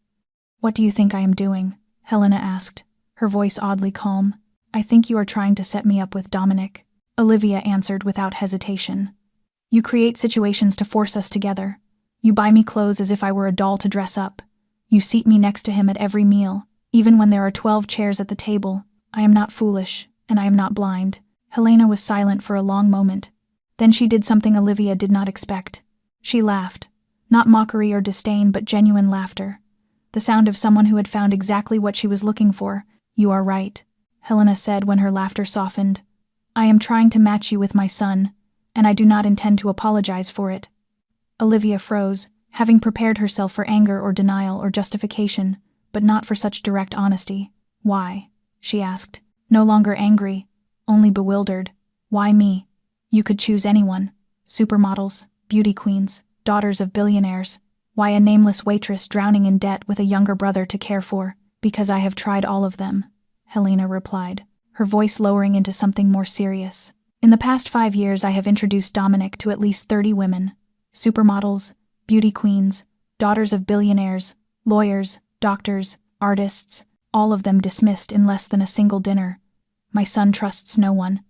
"What do you think I am doing?" Helena asked, her voice oddly calm. "I think you are trying to set me up with Dominic," Olivia answered without hesitation. "You create situations to force us together. You buy me clothes as if I were a doll to dress up. You seat me next to him at every meal, even when there are 12 chairs at the table. I am not foolish, and I am not blind." Helena was silent for a long moment. Then she did something Olivia did not expect. She laughed. Not mockery or disdain, but genuine laughter. The sound of someone who had found exactly what she was looking for. "You are right," Helena said when her laughter softened. "I am trying to match you with my son, and I do not intend to apologize for it." Olivia froze, having prepared herself for anger or denial or justification, but not for such direct honesty. "Why?" she asked, no longer angry, only bewildered. "Why me? You could choose anyone. Supermodels, beauty queens, daughters of billionaires. Why a nameless waitress drowning in debt with a younger brother to care for?" "Because I have tried all of them," Helena replied, her voice lowering into something more serious. "In the past 5 years I have introduced Dominic to at least 30 women. Supermodels, beauty queens, daughters of billionaires, lawyers, doctors, artists, all of them dismissed in less than a single dinner. My son trusts no one.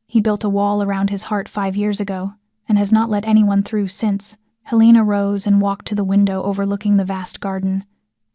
He built a wall around his heart 5 years ago, and has not let anyone through since." Helena rose and walked to the window overlooking the vast garden.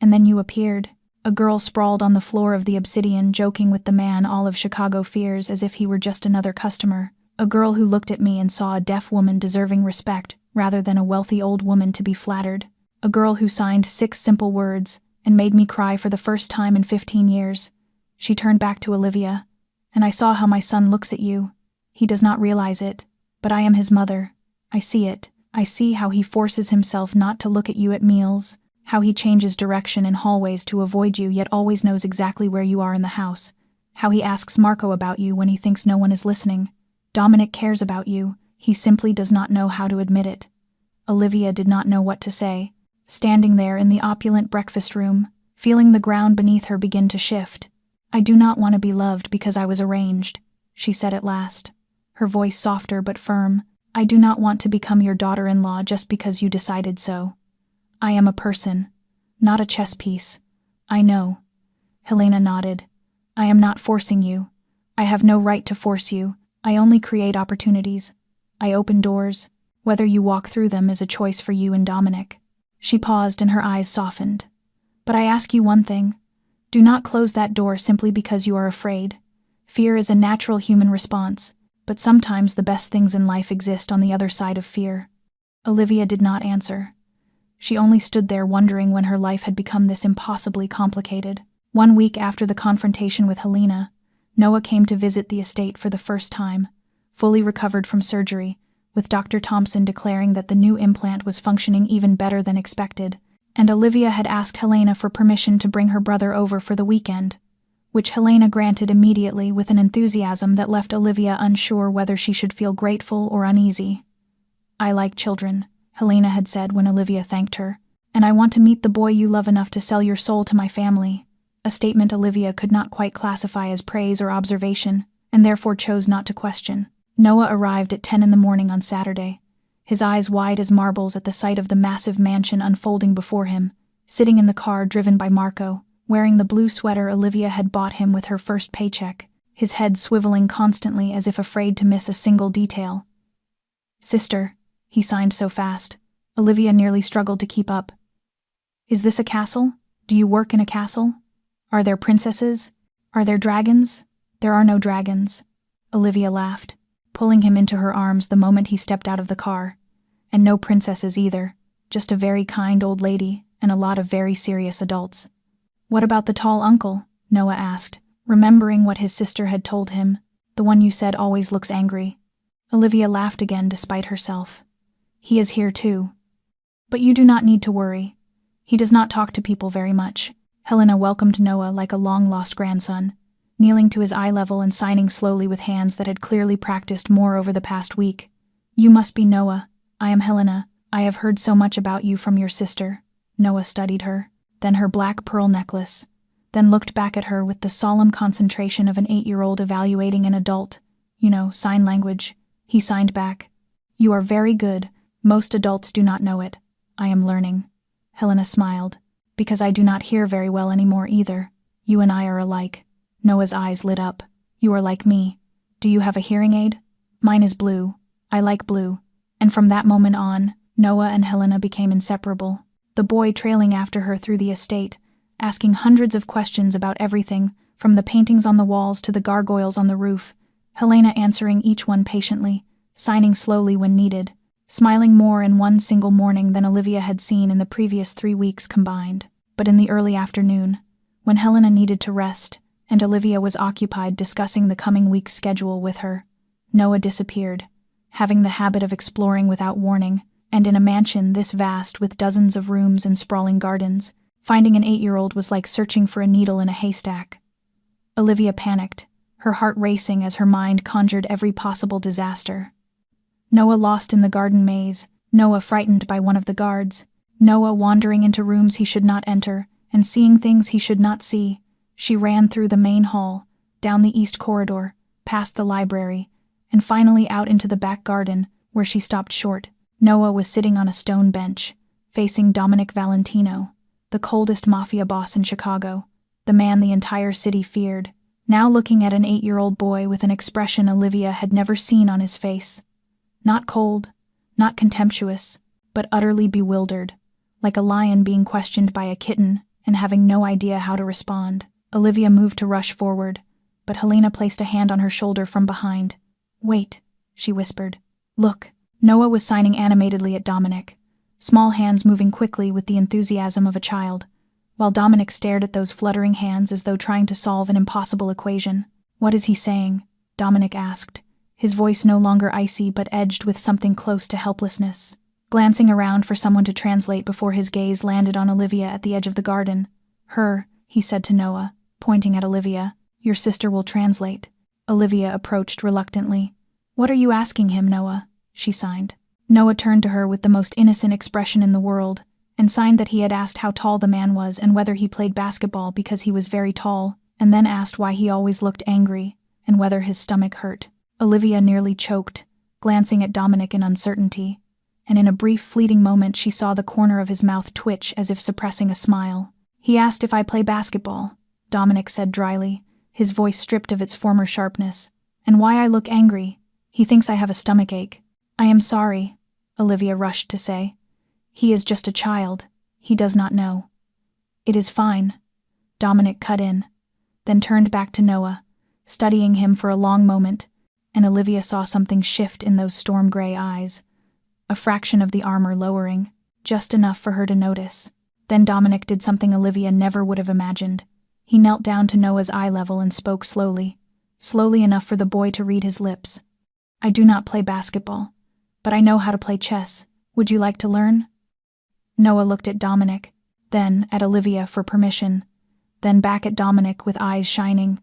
"And then you appeared." A girl sprawled on the floor of the obsidian, joking with the man all of Chicago fears as if he were just another customer. A girl who looked at me and saw a deaf woman deserving respect rather than a wealthy old woman to be flattered. A girl who signed 6 simple words and made me cry for the first time in 15 years. She turned back to Olivia. "And I saw how my son looks at you. He does not realize it, but I am his mother. I see it. I see how he forces himself not to look at you at meals, how he changes direction in hallways to avoid you yet always knows exactly where you are in the house, how he asks Marco about you when he thinks no one is listening. Dominic cares about you, he simply does not know how to admit it." Olivia did not know what to say, standing there in the opulent breakfast room, feeling the ground beneath her begin to shift. "I do not want to be loved because I was arranged," she said at last, her voice softer but firm. "I do not want to become your daughter-in-law just because you decided so. I am a person, not a chess piece, I know. Helena nodded. I am not forcing you. I have no right to force you. I only create opportunities. I open doors. Whether you walk through them is a choice for you and Dominic. She paused and her eyes softened. But I ask you one thing. Do not close that door simply because you are afraid. Fear is a natural human response, but sometimes the best things in life exist on the other side of fear. Olivia did not answer. She only stood there wondering when her life had become this impossibly complicated. 1 week after the confrontation with Helena, Noah came to visit the estate for the first time, fully recovered from surgery, with Dr. Thompson declaring that the new implant was functioning even better than expected, and Olivia had asked Helena for permission to bring her brother over for the weekend, which Helena granted immediately with an enthusiasm that left Olivia unsure whether she should feel grateful or uneasy. I like children, Helena had said when Olivia thanked her, and I want to meet the boy you love enough to sell your soul to my family, a statement Olivia could not quite classify as praise or observation, and therefore chose not to question. Noah arrived at 10 in the morning on Saturday, his eyes wide as marbles at the sight of the massive mansion unfolding before him, sitting in the car driven by Marco, wearing the blue sweater Olivia had bought him with her first paycheck, his head swiveling constantly as if afraid to miss a single detail. Sister, he signed so fast, Olivia nearly struggled to keep up. Is this a castle? Do you work in a castle? Are there princesses? Are there dragons? There are no dragons. Olivia laughed, pulling him into her arms the moment he stepped out of the car. And no princesses either, just a very kind old lady and a lot of very serious adults. What about the tall uncle? Noah asked, remembering what his sister had told him, the one you said always looks angry. Olivia laughed again despite herself. He is here too. But you do not need to worry. He does not talk to people very much. Helena welcomed Noah like a long-lost grandson, kneeling to his eye level and signing slowly with hands that had clearly practiced more over the past week. You must be Noah. I am Helena. I have heard so much about you from your sister. Noah studied her, then her black pearl necklace, then looked back at her with the solemn concentration of an 8-year-old evaluating an adult. Sign language. He signed back. You are very good. Most adults do not know it. I am learning. Helena smiled. Because I do not hear very well anymore either. You and I are alike. Noah's eyes lit up. You are like me. Do you have a hearing aid? Mine is blue. I like blue. And from that moment on, Noah and Helena became inseparable. The boy trailing after her through the estate, asking hundreds of questions about everything, from the paintings on the walls to the gargoyles on the roof, Helena answering each one patiently, signing slowly when needed, smiling more in one single morning than Olivia had seen in the previous 3 weeks combined. But in the early afternoon, when Helena needed to rest, and Olivia was occupied discussing the coming week's schedule with her, Noah disappeared, having the habit of exploring without warning, and in a mansion this vast with dozens of rooms and sprawling gardens, finding an 8-year-old was like searching for a needle in a haystack. Olivia panicked, her heart racing as her mind conjured every possible disaster. Noah lost in the garden maze, Noah frightened by one of the guards, Noah wandering into rooms he should not enter and seeing things he should not see. She ran through the main hall, down the east corridor, past the library, and finally out into the back garden, where she stopped short. Noah was sitting on a stone bench, facing Dominic Valentino, the coldest Mafia boss in Chicago, the man the entire city feared, now looking at an 8-year-old boy with an expression Olivia had never seen on his face. Not cold, not contemptuous, but utterly bewildered, like a lion being questioned by a kitten and having no idea how to respond. Olivia moved to rush forward, but Helena placed a hand on her shoulder from behind. Wait, she whispered. Look. Noah was signing animatedly at Dominic, small hands moving quickly with the enthusiasm of a child, while Dominic stared at those fluttering hands as though trying to solve an impossible equation. What is he saying? Dominic asked, his voice no longer icy but edged with something close to helplessness. Glancing around for someone to translate before his gaze landed on Olivia at the edge of the garden. Her, he said to Noah, pointing at Olivia. Your sister will translate. Olivia approached reluctantly. What are you asking him, Noah? She signed. Noah turned to her with the most innocent expression in the world, and signed that he had asked how tall the man was and whether he played basketball because he was very tall, and then asked why he always looked angry, and whether his stomach hurt. Olivia nearly choked, glancing at Dominic in uncertainty, and in a brief fleeting moment she saw the corner of his mouth twitch as if suppressing a smile. He asked if I play basketball, Dominic said dryly, his voice stripped of its former sharpness. And why I look angry. He thinks I have a stomachache. I am sorry, Olivia rushed to say. He is just a child. He does not know. It is fine, Dominic cut in, then turned back to Noah, studying him for a long moment, and Olivia saw something shift in those storm-gray eyes, a fraction of the armor lowering, just enough for her to notice. Then Dominic did something Olivia never would have imagined. He knelt down to Noah's eye level and spoke slowly enough for the boy to read his lips. I do not play basketball, but I know how to play chess. Would you like to learn? Noah looked at Dominic, then at Olivia for permission, then back at Dominic with eyes shining.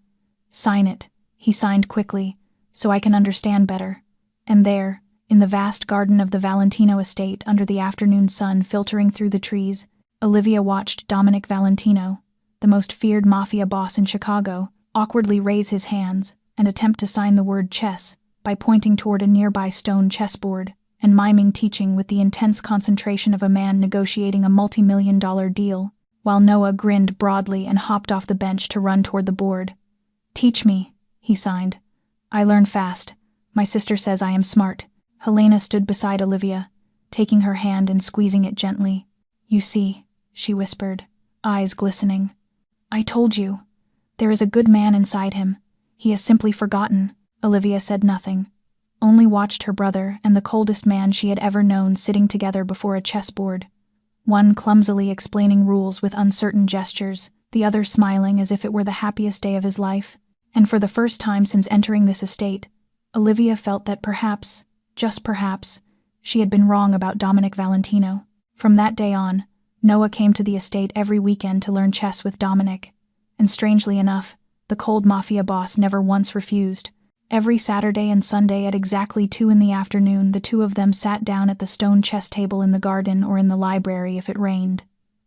Sign it, he signed quickly, so I can understand better. And there, in the vast garden of the Valentino estate under the afternoon sun filtering through the trees, Olivia watched Dominic Valentino, the most feared Mafia boss in Chicago, awkwardly raise his hands and attempt to sign the word chess by pointing toward a nearby stone chessboard and miming teaching with the intense concentration of a man negotiating a multi-million-dollar deal, while Noah grinned broadly and hopped off the bench to run toward the board. Teach me, he signed. I learn fast. My sister says I am smart. Helena stood beside Olivia, taking her hand and squeezing it gently. You see, she whispered, eyes glistening. I told you. There is a good man inside him. He has simply forgotten. Olivia said nothing, only watched her brother and the coldest man she had ever known sitting together before a chessboard, one clumsily explaining rules with uncertain gestures, the other smiling as if it were the happiest day of his life. And for the first time since entering this estate, Olivia felt that perhaps, just perhaps, she had been wrong about Dominic Valentino. From that day on, Noah came to the estate every weekend to learn chess with Dominic, and strangely enough, the cold Mafia boss never once refused. Every Saturday and Sunday at exactly 2 p.m, the two of them sat down at the stone chess table in the garden or in the library if it rained,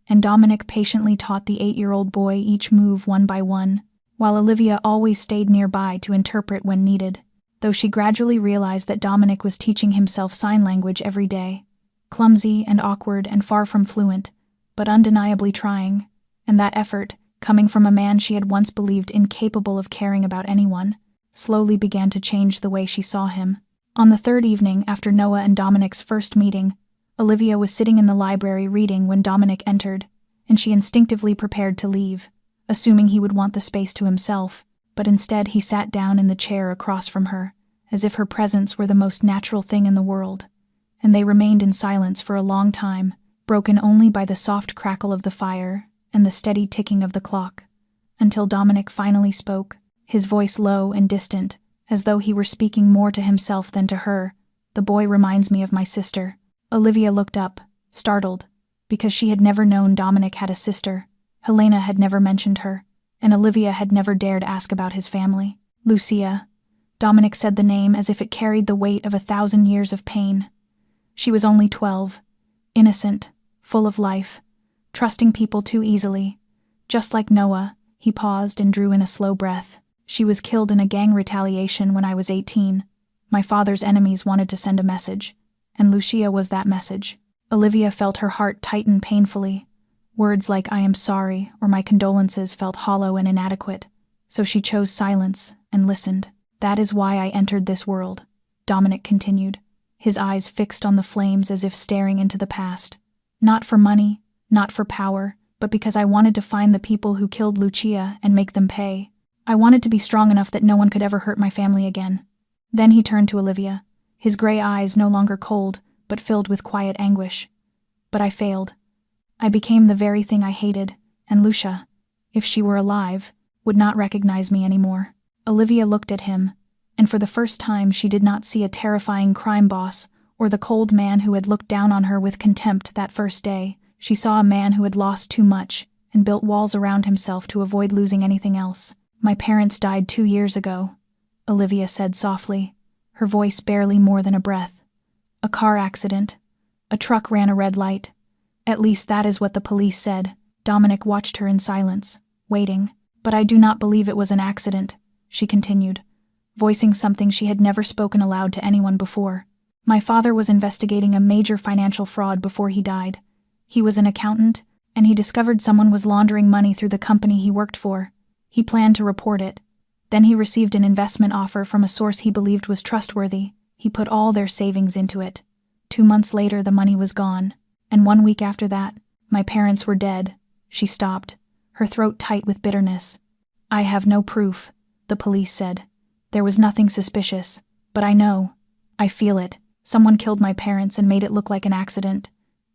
and Dominic patiently taught the 8-year-old boy each move one by one, while Olivia always stayed nearby to interpret when needed, though she gradually realized that Dominic was teaching himself sign language every day, clumsy and awkward and far from fluent, but undeniably trying, and that effort, coming from a man she had once believed incapable of caring about anyone, slowly began to change the way she saw him. On the third evening after Noah and Dominic's first meeting, Olivia was sitting in the library reading when Dominic entered, and she instinctively prepared to leave, assuming he would want the space to himself, but instead he sat down in the chair across from her, as if her presence were the most natural thing in the world, and they remained in silence for a long time, broken only by the soft crackle of the fire and the steady ticking of the clock, until Dominic finally spoke, his voice low and distant, as though he were speaking more to himself than to her. The boy reminds me of my sister. Olivia looked up, startled, because she had never known Dominic had a sister. Helena had never mentioned her, and Olivia had never dared ask about his family. Lucia. Dominic said the name as if it carried the weight of 1,000 years of pain. She was only 12, innocent, full of life, trusting people too easily. Just like Noah, he paused and drew in a slow breath. She was killed in a gang retaliation when I was 18. My father's enemies wanted to send a message, and Lucia was that message. Olivia felt her heart tighten painfully. Words like I am sorry or my condolences felt hollow and inadequate, so she chose silence and listened. That is why I entered this world, Dominic continued, his eyes fixed on the flames as if staring into the past. Not for money, not for power, but because I wanted to find the people who killed Lucia and make them pay. I wanted to be strong enough that no one could ever hurt my family again. Then he turned to Olivia, his gray eyes no longer cold, but filled with quiet anguish. But I failed. I became the very thing I hated, and Lucia, if she were alive, would not recognize me anymore. Olivia looked at him, and for the first time she did not see a terrifying crime boss or the cold man who had looked down on her with contempt that first day. She saw a man who had lost too much and built walls around himself to avoid losing anything else. My parents died 2 years ago, Olivia said softly, her voice barely more than a breath. A car accident. A truck ran a red light. At least that is what the police said. Dominic watched her in silence, waiting. But I do not believe it was an accident, she continued, voicing something she had never spoken aloud to anyone before. My father was investigating a major financial fraud before he died. He was an accountant, and he discovered someone was laundering money through the company he worked for. He planned to report it. Then he received an investment offer from a source he believed was trustworthy. He put all their savings into it. 2 months later, the money was gone. And 1 week after that, my parents were dead. She stopped, her throat tight with bitterness. I have no proof, the police said. There was nothing suspicious, but I know. I feel it. Someone killed my parents and made it look like an accident,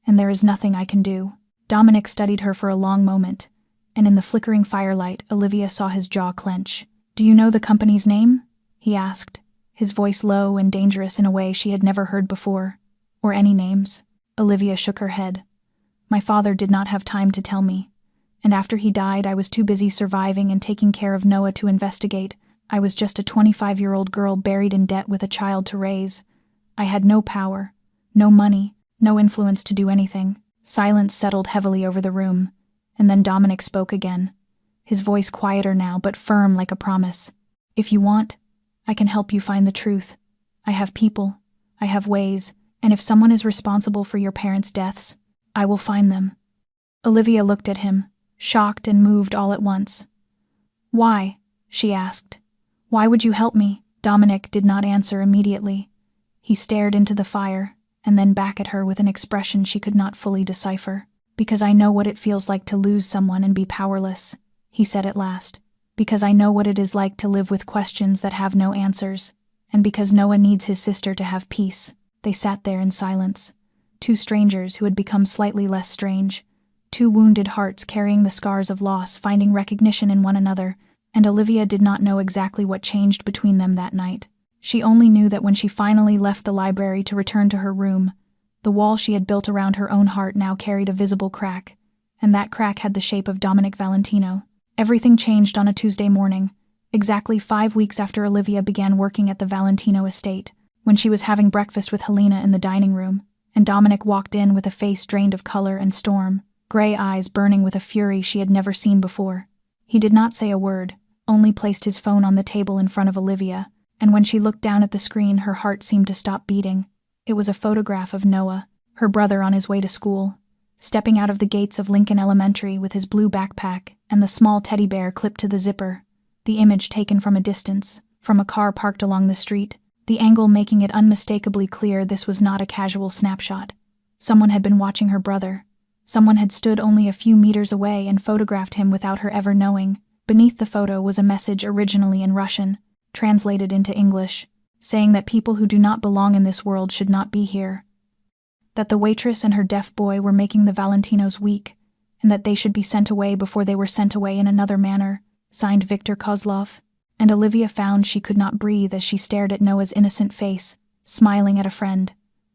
and there is nothing I can do. Dominic studied her for a long moment, and in the flickering firelight, Olivia saw his jaw clench. Do you know the company's name? He asked, his voice low and dangerous in a way she had never heard before. Or any names? Olivia shook her head. My father did not have time to tell me, and after he died I was too busy surviving and taking care of Noah to investigate. I was just a 25-year-old girl buried in debt with a child to raise. I had no power, no money, no influence to do anything. Silence settled heavily over the room, and then Dominic spoke again, his voice quieter now but firm like a promise. If you want, I can help you find the truth. I have people, I have ways, and if someone is responsible for your parents' deaths, I will find them. Olivia looked at him, shocked and moved all at once. Why? She asked. Why would you help me? Dominic did not answer immediately. He stared into the fire, and then back at her with an expression she could not fully decipher. Because I know what it feels like to lose someone and be powerless, he said at last. Because I know what it is like to live with questions that have no answers, and because Noah needs his sister to have peace. They sat there in silence, two strangers who had become slightly less strange, two wounded hearts carrying the scars of loss, finding recognition in one another, and Olivia did not know exactly what changed between them that night. She only knew that when she finally left the library to return to her room, the wall she had built around her own heart now carried a visible crack, and that crack had the shape of Dominic Valentino. Everything changed on a Tuesday morning, exactly 5 weeks after Olivia began working at the Valentino estate, when she was having breakfast with Helena in the dining room, and Dominic walked in with a face drained of color and storm, gray eyes burning with a fury she had never seen before. He did not say a word, only placed his phone on the table in front of Olivia, and when she looked down at the screen, her heart seemed to stop beating. It was a photograph of Noah, her brother on his way to school, stepping out of the gates of Lincoln Elementary with his blue backpack and the small teddy bear clipped to the zipper, the image taken from a distance, from a car parked along the street, the angle making it unmistakably clear this was not a casual snapshot. Someone had been watching her brother. Someone had stood only a few meters away and photographed him without her ever knowing. Beneath the photo was a message originally in Russian, translated into English, saying that people who do not belong in this world should not be here, that the waitress and her deaf boy were making the Valentinos weak, and that they should be sent away before they were sent away in another manner, signed Viktor Kozlov. And Olivia found she could not breathe as she stared at Noah's innocent face, smiling at a friend,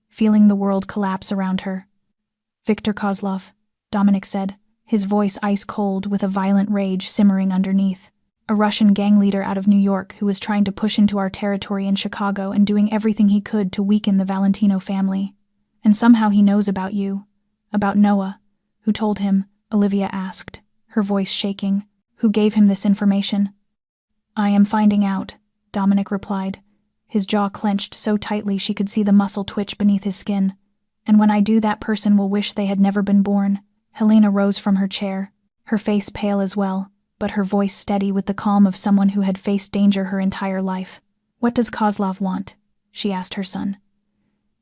feeling the world collapse around her. Viktor Kozlov, Dominic said, his voice ice-cold with a violent rage simmering underneath. A Russian gang leader out of New York who was trying to push into our territory in Chicago and doing everything he could to weaken the Valentino family. And somehow he knows about you, about Noah. Who told him? Olivia asked, her voice shaking. Who gave him this information? I am finding out, Dominic replied, his jaw clenched so tightly she could see the muscle twitch beneath his skin. And when I do, that person will wish they had never been born. Helena rose from her chair, her face pale as well, but her voice steady with the calm of someone who had faced danger her entire life. What does Kozlov want? She asked her son.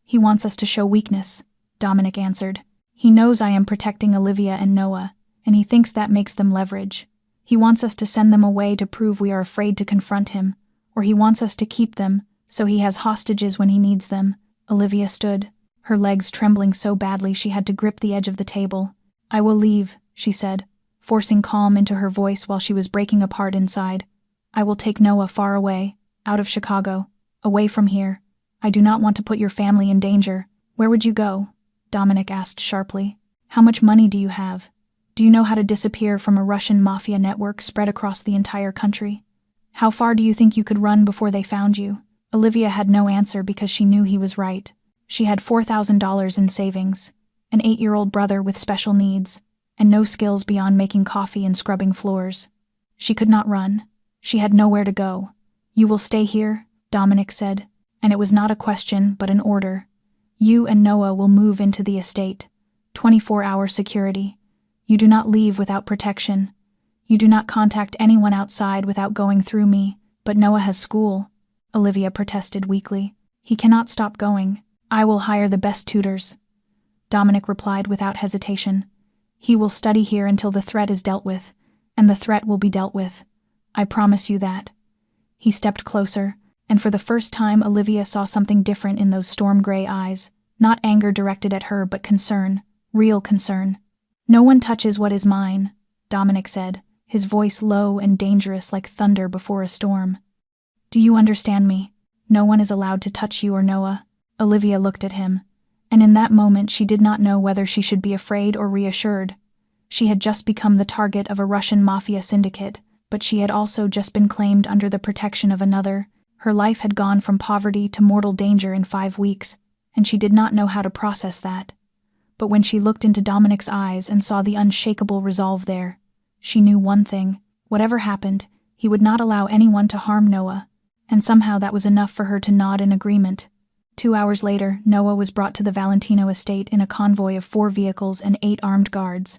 He wants us to show weakness, Dominic answered. He knows I am protecting Olivia and Noah, and he thinks that makes them leverage. He wants us to send them away to prove we are afraid to confront him, or he wants us to keep them, so he has hostages when he needs them. Olivia stood, her legs trembling so badly she had to grip the edge of the table. I will leave, she said, forcing calm into her voice while she was breaking apart inside. I will take Noah far away, out of Chicago, away from here. I do not want to put your family in danger. Where would you go? Dominic asked sharply. How much money do you have? Do you know how to disappear from a Russian Mafia network spread across the entire country? How far do you think you could run before they found you? Olivia had no answer because she knew he was right. She had $4,000 in savings, an 8-year-old brother with special needs, and no skills beyond making coffee and scrubbing floors. She could not run. She had nowhere to go. You will stay here, Dominic said, and it was not a question but an order. You and Noah will move into the estate. 24-hour security. You do not leave without protection. You do not contact anyone outside without going through me. But Noah has school, Olivia protested weakly. He cannot stop going. I will hire the best tutors. Dominic replied without hesitation. He will study here until the threat is dealt with, and the threat will be dealt with. I promise you that. He stepped closer, and for the first time Olivia saw something different in those storm-gray eyes, not anger directed at her but concern, real concern. No one touches what is mine, Dominic said, his voice low and dangerous like thunder before a storm. Do you understand me? No one is allowed to touch you or Noah. Olivia looked at him, and in that moment she did not know whether she should be afraid or reassured. She had just become the target of a Russian Mafia syndicate, but she had also just been claimed under the protection of another. Her life had gone from poverty to mortal danger in 5 weeks, and she did not know how to process that. But when she looked into Dominic's eyes and saw the unshakable resolve there, she knew one thing: whatever happened, he would not allow anyone to harm Noah, and somehow that was enough for her to nod in agreement. 2 hours later, Noah was brought to the Valentino estate in a convoy of 4 vehicles and 8 armed guards,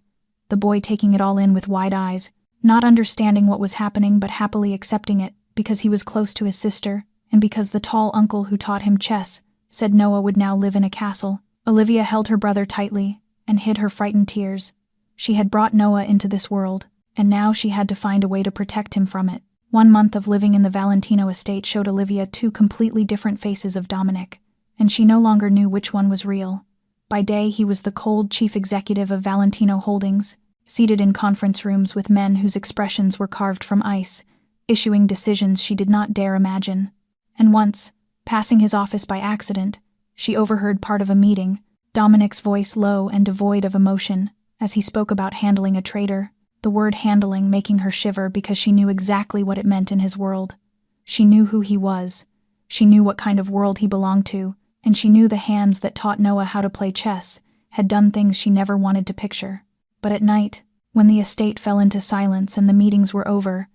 the boy taking it all in with wide eyes, not understanding what was happening but happily accepting it because he was close to his sister and because the tall uncle who taught him chess said Noah would now live in a castle. Olivia held her brother tightly and hid her frightened tears. She had brought Noah into this world, and now she had to find a way to protect him from it. 1 month of living in the Valentino estate showed Olivia 2 completely different faces of Dominic, and she no longer knew which one was real. By day, he was the cold chief executive of Valentino Holdings, seated in conference rooms with men whose expressions were carved from ice, issuing decisions she did not dare imagine. And once, passing his office by accident, she overheard part of a meeting, Dominic's voice low and devoid of emotion, as he spoke about handling a traitor, the word handling making her shiver because she knew exactly what it meant in his world. She knew who he was, she knew what kind of world he belonged to, and she knew the hands that taught Noah how to play chess had done things she never wanted to picture. But at night, when the estate fell into silence and the meetings were over,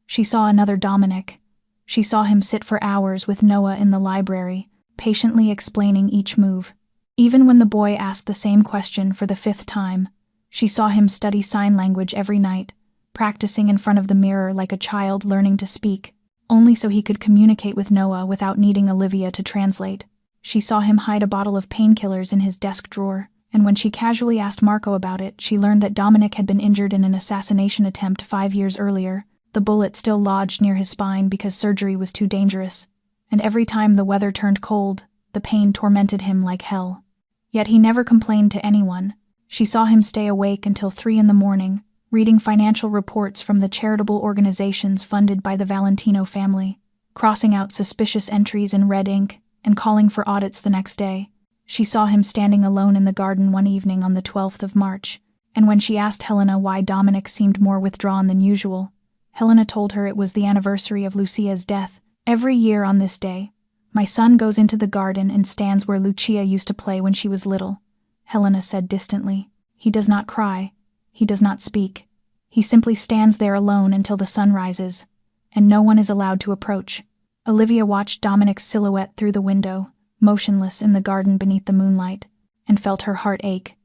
she saw another Dominic. She saw him sit for hours with Noah in the library, patiently explaining each move. Even when the boy asked the same question for the 5th time, she saw him study sign language every night, practicing in front of the mirror like a child learning to speak, only so he could communicate with Noah without needing Olivia to translate. She saw him hide a bottle of painkillers in his desk drawer, and when she casually asked Marco about it, she learned that Dominic had been injured in an assassination attempt 5 years earlier. The bullet still lodged near his spine because surgery was too dangerous, and every time the weather turned cold, the pain tormented him like hell. Yet he never complained to anyone. She saw him stay awake until 3 in the morning, reading financial reports from the charitable organizations funded by the Valentino family, crossing out suspicious entries in red ink, and calling for audits the next day. She saw him standing alone in the garden one evening on the 12th of March, and when she asked Helena why Dominic seemed more withdrawn than usual, Helena told her it was the anniversary of Lucia's death. Every year on this day, my son goes into the garden and stands where Lucia used to play when she was little, Helena said distantly. He does not cry. He does not speak. He simply stands there alone until the sun rises, and no one is allowed to approach. Olivia watched Dominic's silhouette through the window, motionless in the garden beneath the moonlight, and felt her heart ache.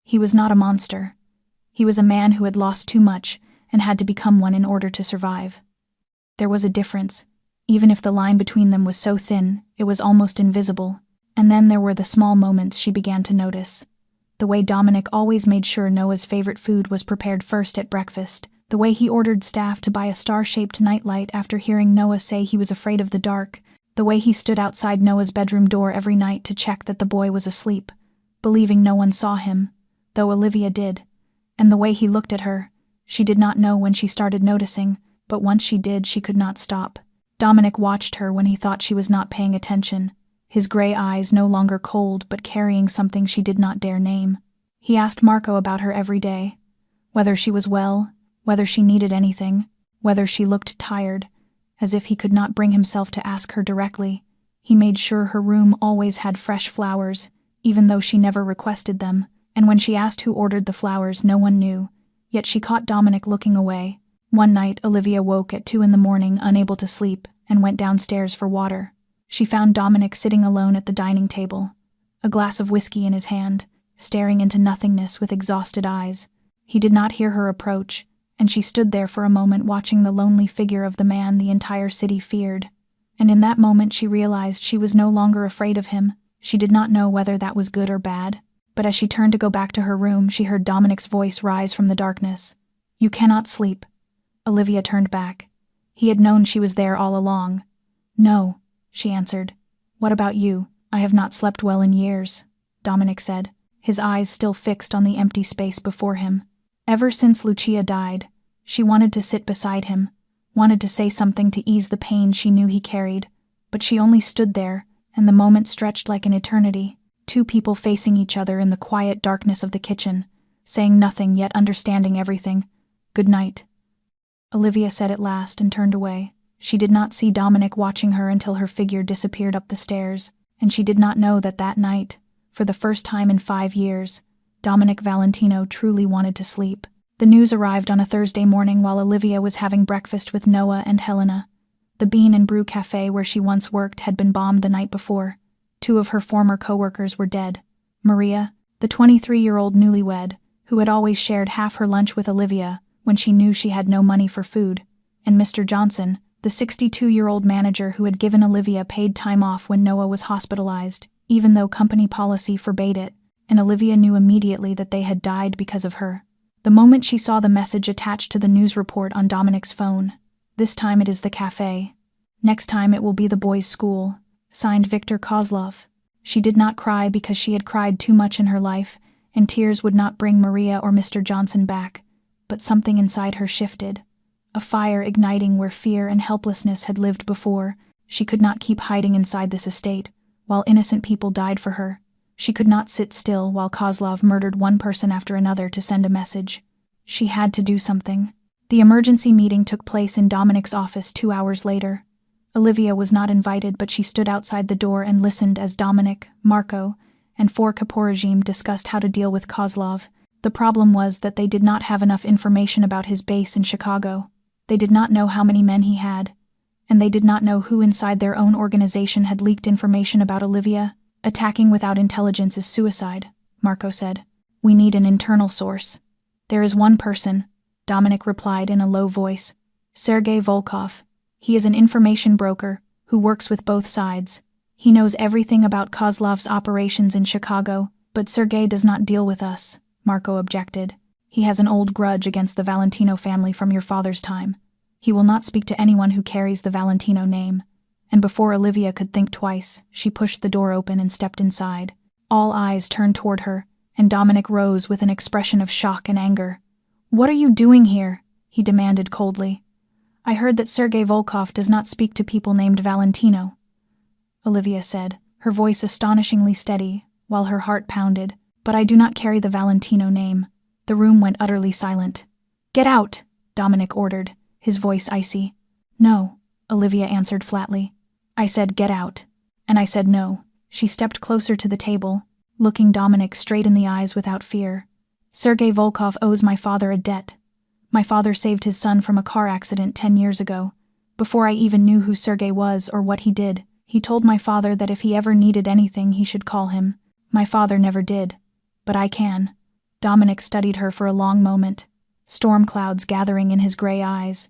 He was not a monster. He was a man who had lost too much and had to become one in order to survive. There was a difference. Even if the line between them was so thin, it was almost invisible. And then there were the small moments she began to notice. The way Dominic always made sure Noah's favorite food was prepared first at breakfast, the way he ordered staff to buy a star-shaped nightlight after hearing Noah say he was afraid of the dark, the way he stood outside Noah's bedroom door every night to check that the boy was asleep, believing no one saw him, though Olivia did, and the way he looked at her. She did not know when she started noticing, but once she did, she could not stop. Dominic watched her when he thought she was not paying attention, his gray eyes no longer cold but carrying something she did not dare name. He asked Marco about her every day, whether she was well, whether she needed anything, whether she looked tired. As if he could not bring himself to ask her directly, he made sure her room always had fresh flowers, even though she never requested them, and when she asked who ordered the flowers, no one knew, yet she caught Dominic looking away. One night, Olivia woke at 2 in the morning, unable to sleep, and went downstairs for water. She found Dominic sitting alone at the dining table, a glass of whiskey in his hand, staring into nothingness with exhausted eyes. He did not hear her approach, and she stood there for a moment watching the lonely figure of the man the entire city feared. And in that moment she realized she was no longer afraid of him. She did not know whether that was good or bad, but as she turned to go back to her room, she heard Dominic's voice rise from the darkness. "You cannot sleep." Olivia turned back. He had known she was there all along. "No," she answered. "What about you?" "I have not slept well in years," Dominic said, his eyes still fixed on the empty space before him. Ever since Lucia died, she wanted to sit beside him, wanted to say something to ease the pain she knew he carried, but she only stood there, and the moment stretched like an eternity. Two people facing each other in the quiet darkness of the kitchen, saying nothing yet understanding everything. "Good night," Olivia said at last and turned away. She did not see Dominic watching her until her figure disappeared up the stairs, and she did not know that that night, for the first time in 5 years, Dominic Valentino truly wanted to sleep. The news arrived on a Thursday morning while Olivia was having breakfast with Noah and Helena. The Bean and Brew Cafe where she once worked had been bombed the night before. 2 of her former co-workers were dead. Maria, the 23-year-old newlywed, who had always shared half her lunch with Olivia when she knew she had no money for food, and Mr. Johnson, the 62-year-old manager who had given Olivia paid time off when Noah was hospitalized, even though company policy forbade it, and Olivia knew immediately that they had died because of her. The moment she saw the message attached to the news report on Dominic's phone. "This time it is the cafe. Next time it will be the boys' school. Signed Victor Kozlov." She did not cry because she had cried too much in her life, and tears would not bring Maria or Mr. Johnson back, but something inside her shifted. A fire igniting where fear and helplessness had lived before. She could not keep hiding inside this estate, while innocent people died for her. She could not sit still while Kozlov murdered one person after another to send a message. She had to do something. The emergency meeting took place in Dominic's office 2 hours later. Olivia was not invited, but she stood outside the door and listened as Dominic, Marco, and 4 Kaporajim discussed how to deal with Kozlov. The problem was that they did not have enough information about his base in Chicago. They did not know how many men he had, and they did not know who inside their own organization had leaked information about Olivia. "Attacking without intelligence is suicide," Marco said. "We need an internal source." "There is one person," Dominic replied in a low voice. "Sergei Volkov. He is an information broker who works with both sides. He knows everything about Kozlov's operations in Chicago, but Sergei does not deal with us," Marco objected. "He has an old grudge against the Valentino family from your father's time. He will not speak to anyone who carries the Valentino name." And before Olivia could think twice, she pushed the door open and stepped inside. All eyes turned toward her, and Dominic rose with an expression of shock and anger. "What are you doing here?" he demanded coldly. "I heard that Sergei Volkov does not speak to people named Valentino," Olivia said, her voice astonishingly steady, while her heart pounded. "But I do not carry the Valentino name." The room went utterly silent. "Get out," Dominic ordered, his voice icy. "No," Olivia answered flatly. "I said get out." And I said no. She stepped closer to the table, looking Dominic straight in the eyes without fear. "Sergei Volkov owes my father a debt. My father saved his son from a car accident 10 years ago. Before I even knew who Sergei was or what he did, he told my father that if he ever needed anything he should call him. My father never did. But I can." Dominic studied her for a long moment, storm clouds gathering in his gray eyes.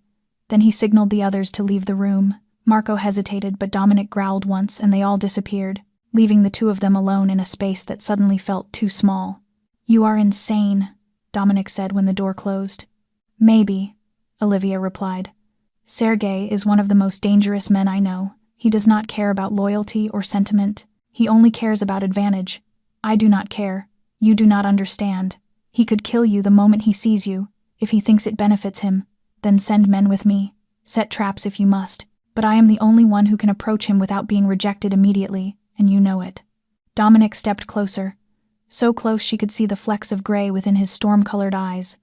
Then he signaled the others to leave the room. Marco hesitated, but Dominic growled once and they all disappeared, leaving the 2 of them alone in a space that suddenly felt too small. "You are insane," Dominic said when the door closed. "Maybe," Olivia replied. "Sergei is one of the most dangerous men I know. He does not care about loyalty or sentiment. He only cares about advantage. I do not care. You do not understand. He could kill you the moment he sees you, if he thinks it benefits him. Then send men with me. Set traps if you must. But I am the only one who can approach him without being rejected immediately, and you know it." Dominic stepped closer. So close she could see the flecks of gray within his storm-colored eyes.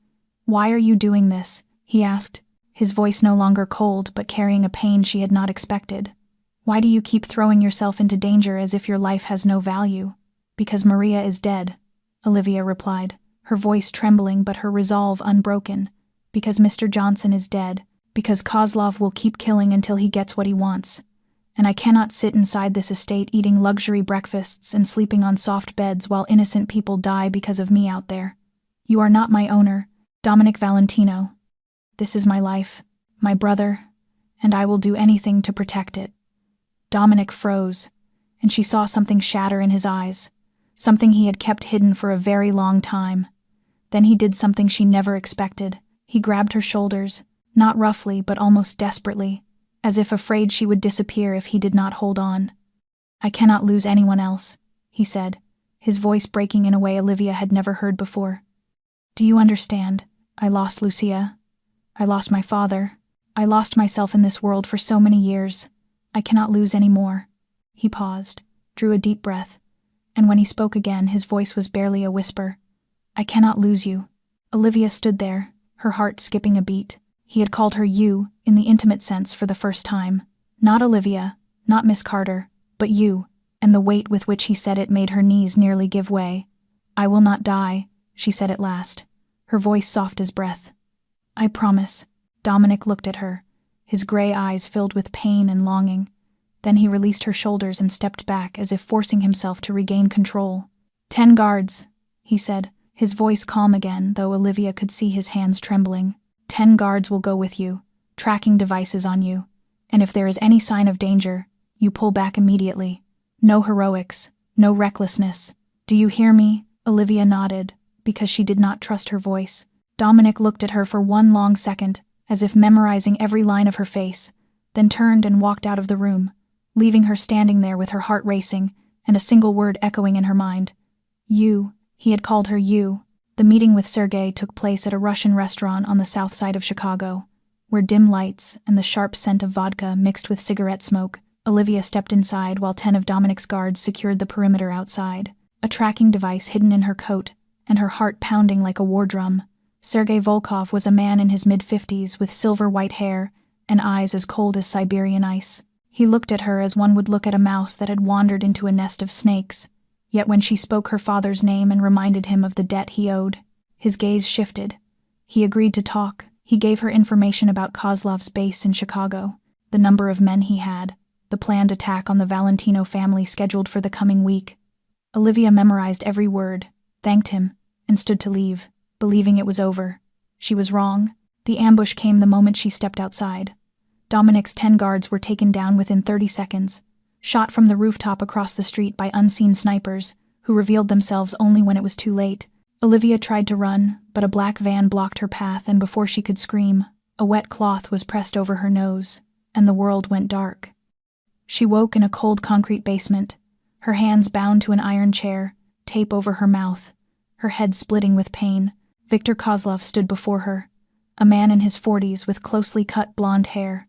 "Why are you doing this?" he asked, his voice no longer cold but carrying a pain she had not expected. "Why do you keep throwing yourself into danger as if your life has no value?" "Because Maria is dead," Olivia replied, her voice trembling but her resolve unbroken. "Because Mr. Johnson is dead. Because Kozlov will keep killing until he gets what he wants. And I cannot sit inside this estate eating luxury breakfasts and sleeping on soft beds while innocent people die because of me out there. You are not my owner, Dominic Valentino. This is my life, my brother, and I will do anything to protect it. Dominic froze, and she saw something shatter in his eyes, something he had kept hidden for a very long time. Then he did something she never expected. He grabbed her shoulders, not roughly but almost desperately, as if afraid she would disappear if he did not hold on. "I cannot lose anyone else," he said, his voice breaking in a way Olivia had never heard before. "Do you understand? I lost Lucia. I lost my father. I lost myself in this world for so many years. I cannot lose any more." He paused, drew a deep breath, and when he spoke again, his voice was barely a whisper. "I cannot lose you." Olivia stood there, her heart skipping a beat. He had called her you in the intimate sense for the first time. Not Olivia, not Miss Carter, but you, and the weight with which he said it made her knees nearly give way. "I will not die," she said at last, her voice soft as breath. "I promise." Dominic looked at her, his gray eyes filled with pain and longing. Then he released her shoulders and stepped back as if forcing himself to regain control. 10 guards, he said, his voice calm again, though Olivia could see his hands trembling. 10 guards will go with you, tracking devices on you, and if there is any sign of danger, you pull back immediately. No heroics, no recklessness. Do you hear me? Olivia nodded, because she did not trust her voice. Dominic looked at her for one long second, as if memorizing every line of her face, then turned and walked out of the room, leaving her standing there with her heart racing and a single word echoing in her mind. You. He had called her you. The meeting with Sergei took place at a Russian restaurant on the south side of Chicago, where dim lights and the sharp scent of vodka mixed with cigarette smoke. Olivia stepped inside while 10 of Dominic's guards secured the perimeter outside, a tracking device hidden in her coat and her heart pounding like a war drum. Sergei Volkov was a man in his mid-50s with silver-white hair and eyes as cold as Siberian ice. He looked at her as one would look at a mouse that had wandered into a nest of snakes. Yet when she spoke her father's name and reminded him of the debt he owed, his gaze shifted. He agreed to talk. He gave her information about Kozlov's base in Chicago, the number of men he had, the planned attack on the Valentino family scheduled for the coming week. Olivia memorized every word, thanked him, and stood to leave, believing it was over. She was wrong. The ambush came the moment she stepped outside. Dominic's 10 guards were taken down within 30 seconds, shot from the rooftop across the street by unseen snipers, who revealed themselves only when it was too late. Olivia tried to run, but a black van blocked her path, and before she could scream, a wet cloth was pressed over her nose, and the world went dark. She woke in a cold concrete basement, her hands bound to an iron chair, tape over her mouth, her head splitting with pain. Viktor Kozlov stood before her, a man in his 40s with closely cut blonde hair,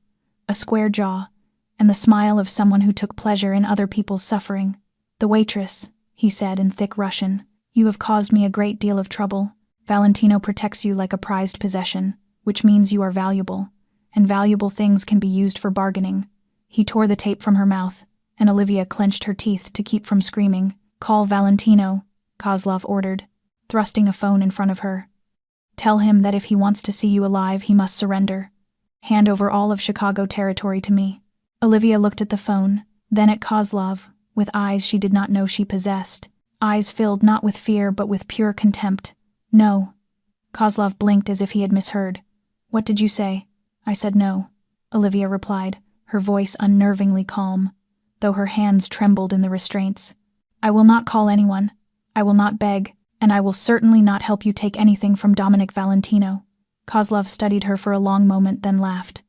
a square jaw, and the smile of someone who took pleasure in other people's suffering. "The waitress," he said in thick Russian, "you have caused me a great deal of trouble. Valentino protects you like a prized possession, which means you are valuable, and valuable things can be used for bargaining." He tore the tape from her mouth, and Olivia clenched her teeth to keep from screaming. "Call Valentino," Kozlov ordered, thrusting a phone in front of her. "Tell him that if he wants to see you alive, he must surrender. Hand over all of Chicago territory to me." Olivia looked at the phone, then at Kozlov, with eyes she did not know she possessed, eyes filled not with fear but with pure contempt. "No." Kozlov blinked as if he had misheard. "What did you say?" "I said no," Olivia replied, her voice unnervingly calm, though her hands trembled in the restraints. "I will not call anyone. I will not beg, and I will certainly not help you take anything from Dominic Valentino." Kozlov studied her for a long moment, then laughed,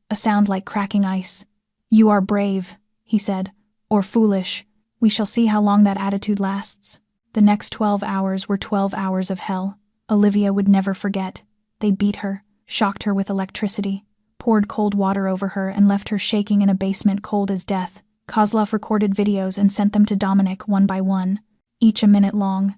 a sound like cracking ice. "You are brave," he said, "or foolish. We shall see how long that attitude lasts." The next 12 hours were 12 hours of hell. Olivia would never forget. They beat her, shocked her with electricity, poured cold water over her, and left her shaking in a basement cold as death. Kozlov recorded videos and sent them to Dominic one by one, each a minute long,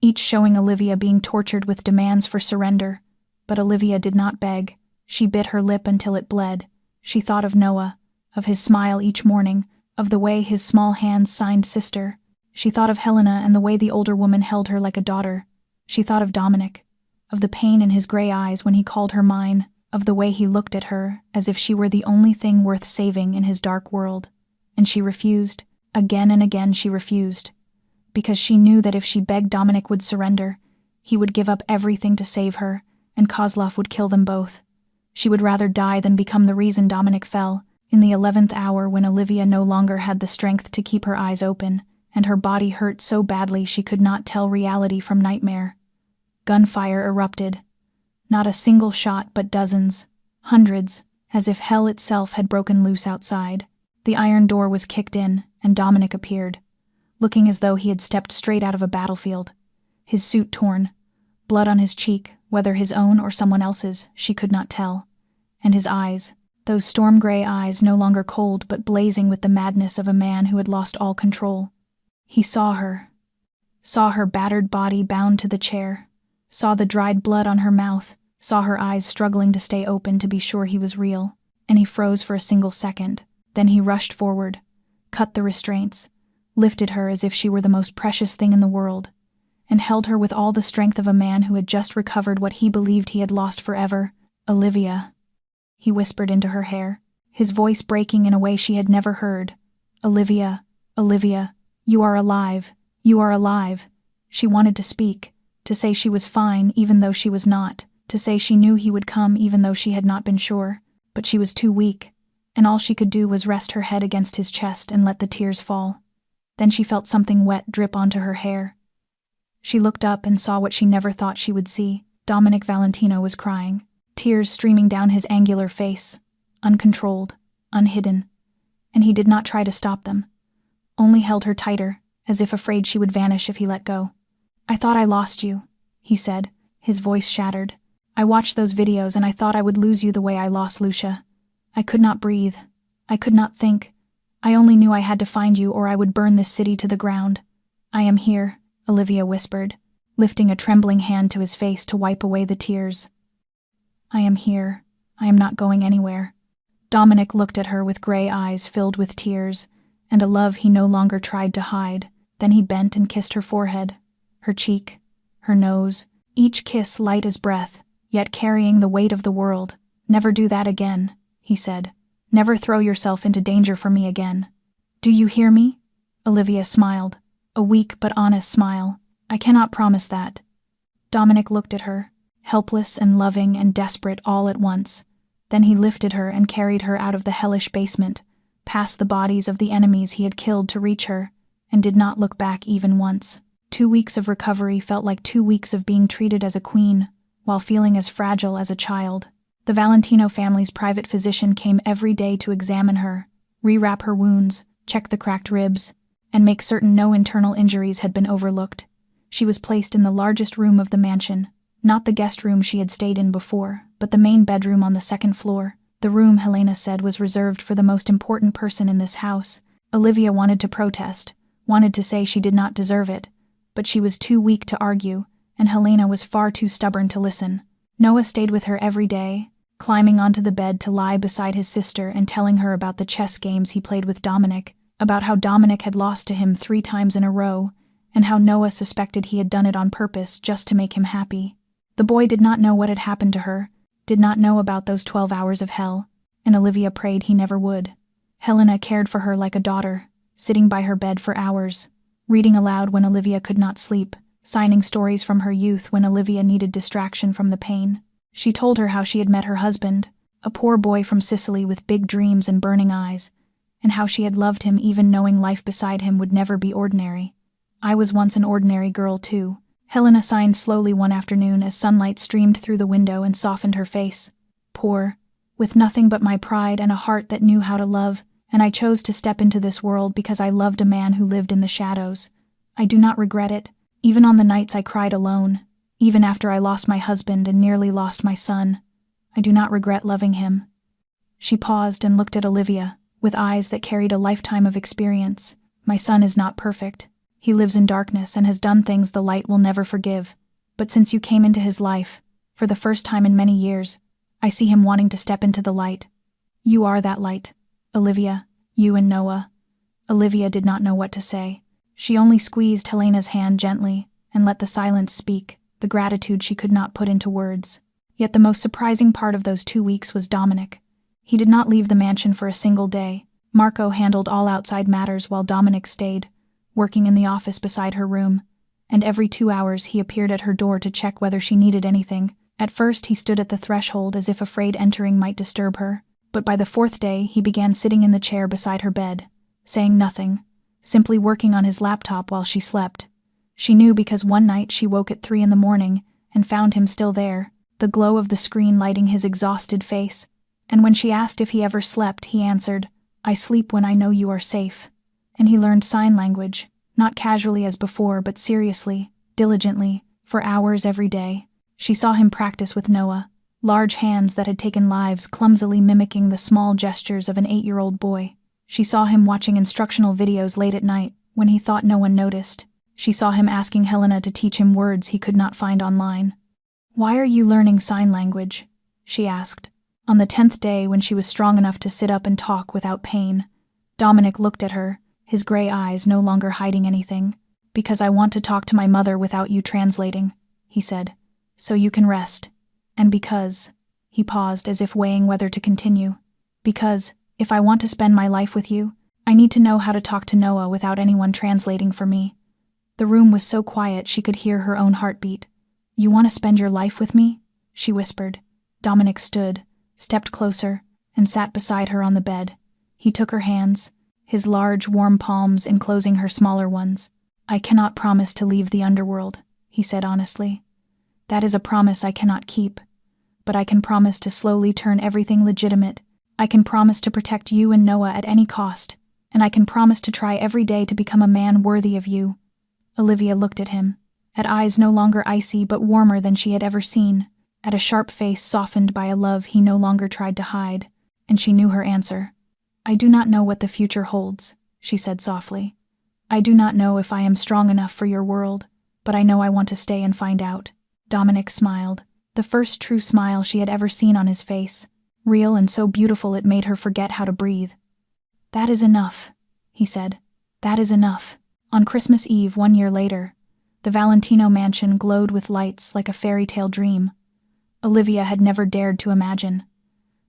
each showing Olivia being tortured with demands for surrender. But Olivia did not beg. She bit her lip until it bled. She thought of Noah, of his smile each morning, of the way his small hands signed sister. She thought of Helena and the way the older woman held her like a daughter. She thought of Dominic, of the pain in his gray eyes when he called her mine, of the way he looked at her as if she were the only thing worth saving in his dark world. And she refused. Again and again she refused. Because she knew that if she begged Dominic would surrender, he would give up everything to save her, and Kozlov would kill them both. She would rather die than become the reason Dominic fell, in the 11th hour when Olivia no longer had the strength to keep her eyes open, and her body hurt so badly she could not tell reality from nightmare. Gunfire erupted. Not a single shot, but dozens, hundreds, as if hell itself had broken loose outside. The iron door was kicked in, and Dominic appeared, looking as though he had stepped straight out of a battlefield. His suit torn, blood on his cheek, whether his own or someone else's, she could not tell. And his eyes, those storm-gray eyes no longer cold but blazing with the madness of a man who had lost all control. He saw her battered body bound to the chair, saw the dried blood on her mouth, saw her eyes struggling to stay open to be sure he was real, and he froze for a single second. Then he rushed forward, cut the restraints, lifted her as if she were the most precious thing in the world, and held her with all the strength of a man who had just recovered what he believed he had lost forever. "Olivia," he whispered into her hair, his voice breaking in a way she had never heard. "Olivia, Olivia, you are alive, you are alive." She wanted to speak, to say she was fine even though she was not, to say she knew he would come even though she had not been sure, but she was too weak, and all she could do was rest her head against his chest and let the tears fall. Then she felt something wet drip onto her hair. She looked up and saw what she never thought she would see. Dominic Valentino was crying, tears streaming down his angular face, uncontrolled, unhidden, and he did not try to stop them, only held her tighter, as if afraid she would vanish if he let go. "I thought I lost you," he said, his voice shattered. "I watched those videos and I thought I would lose you the way I lost Lucia. I could not breathe. I could not think. I only knew I had to find you or I would burn this city to the ground. I am here," Olivia whispered, lifting a trembling hand to his face to wipe away the tears. "I am here. I am not going anywhere." Dominic looked at her with gray eyes filled with tears, and a love he no longer tried to hide. Then he bent and kissed her forehead, her cheek, her nose, each kiss light as breath, yet carrying the weight of the world. "Never do that again," he said. "Never throw yourself into danger for me again." "Do you hear me?" Olivia smiled, a weak but honest smile. "I cannot promise that." Dominic looked at her, helpless and loving and desperate all at once. Then he lifted her and carried her out of the hellish basement, past the bodies of the enemies he had killed to reach her, and did not look back even once. 2 weeks of recovery felt like 2 weeks of being treated as a queen, while feeling as fragile as a child. The Valentino family's private physician came every day to examine her, rewrap her wounds, check the cracked ribs, and make certain no internal injuries had been overlooked. She was placed in the largest room of the mansion, not the guest room she had stayed in before, but the main bedroom on the 2nd floor. The room, Helena said, was reserved for the most important person in this house. Olivia wanted to protest, wanted to say she did not deserve it, but she was too weak to argue, and Helena was far too stubborn to listen. Noah stayed with her every day, climbing onto the bed to lie beside his sister and telling her about the chess games he played with Dominic, about how Dominic had lost to him 3 times in a row, and how Noah suspected he had done it on purpose just to make him happy. The boy did not know what had happened to her, did not know about those 12 hours of hell, and Olivia prayed he never would. Helena cared for her like a daughter, sitting by her bed for hours, reading aloud when Olivia could not sleep, signing stories from her youth when Olivia needed distraction from the pain. She told her how she had met her husband, a poor boy from Sicily with big dreams and burning eyes, and how she had loved him even knowing life beside him would never be ordinary. "I was once an ordinary girl too," Helena sighed slowly one afternoon as sunlight streamed through the window and softened her face. "Poor, with nothing but my pride and a heart that knew how to love, and I chose to step into this world because I loved a man who lived in the shadows. I do not regret it, even on the nights I cried alone, even after I lost my husband and nearly lost my son. I do not regret loving him." She paused and looked at Olivia, with eyes that carried a lifetime of experience. "My son is not perfect. He lives in darkness and has done things the light will never forgive. But since you came into his life, for the first time in many years, I see him wanting to step into the light. You are that light, Olivia, you and Noah." Olivia did not know what to say. She only squeezed Helena's hand gently and let the silence speak, the gratitude she could not put into words. Yet the most surprising part of those 2 weeks was Dominic. He did not leave the mansion for a single day. Marco handled all outside matters while Dominic stayed, working in the office beside her room, and every 2 hours he appeared at her door to check whether she needed anything, At first he stood at the threshold as if afraid entering might disturb her, but by the 4th day he began sitting in the chair beside her bed, saying nothing, simply working on his laptop while she slept. She knew because one night she woke at 3 a.m. and found him still there, the glow of the screen lighting his exhausted face, and when she asked if he ever slept, he answered, "I sleep when I know you are safe." And he learned sign language, not casually as before, but seriously, diligently, for hours every day. She saw him practice with Noah, large hands that had taken lives clumsily mimicking the small gestures of an 8-year-old boy. She saw him watching instructional videos late at night when he thought no one noticed. She saw him asking Helena to teach him words he could not find online. "Why are you learning sign language?" she asked. On the 10th day, when she was strong enough to sit up and talk without pain, Dominic looked at her, his gray eyes no longer hiding anything. "Because I want to talk to my mother without you translating," he said. "So you can rest. And because," he paused as if weighing whether to continue, "because, if I want to spend my life with you, I need to know how to talk to Noah without anyone translating for me." The room was so quiet she could hear her own heartbeat. "You want to spend your life with me?" she whispered. Dominic stood, stepped closer, and sat beside her on the bed. He took her hands, his large, warm palms enclosing her smaller ones. "I cannot promise to leave the underworld," he said honestly. "That is a promise I cannot keep. But I can promise to slowly turn everything legitimate. I can promise to protect you and Noah at any cost, and I can promise to try every day to become a man worthy of you." Olivia looked at him, at eyes no longer icy but warmer than she had ever seen, at a sharp face softened by a love he no longer tried to hide, and she knew her answer. "I do not know what the future holds," she said softly. "I do not know if I am strong enough for your world, but I know I want to stay and find out." Dominic smiled, the first true smile she had ever seen on his face, real and so beautiful it made her forget how to breathe. "That is enough," he said. "That is enough." On Christmas Eve 1 year later, the Valentino mansion glowed with lights like a fairy tale dream. Olivia had never dared to imagine.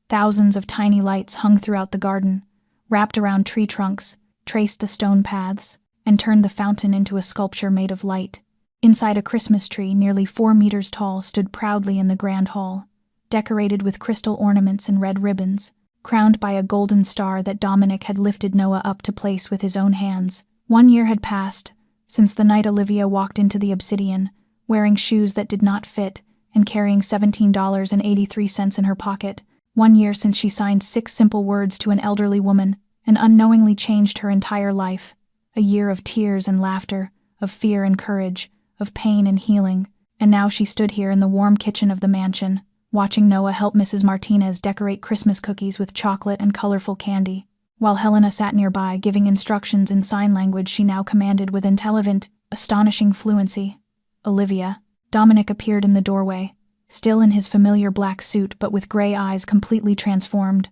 Thousands of tiny lights hung throughout the garden, wrapped around tree trunks, traced the stone paths, and turned the fountain into a sculpture made of light. Inside a Christmas tree nearly 4 meters tall stood proudly in the grand hall, decorated with crystal ornaments and red ribbons, crowned by a golden star that Dominic had lifted Noah up to place with his own hands. 1 year had passed since the night Olivia walked into the Obsidian, wearing shoes that did not fit and carrying $17.83 in her pocket. 1 year since she signed 6 simple words to an elderly woman and unknowingly changed her entire life. A year of tears and laughter, of fear and courage, of pain and healing. And now she stood here in the warm kitchen of the mansion, watching Noah help Mrs. Martinez decorate Christmas cookies with chocolate and colorful candy, while Helena sat nearby giving instructions in sign language she now commanded with intelligent, astonishing fluency. "Olivia." Dominic appeared in the doorway, still in his familiar black suit but with gray eyes completely transformed,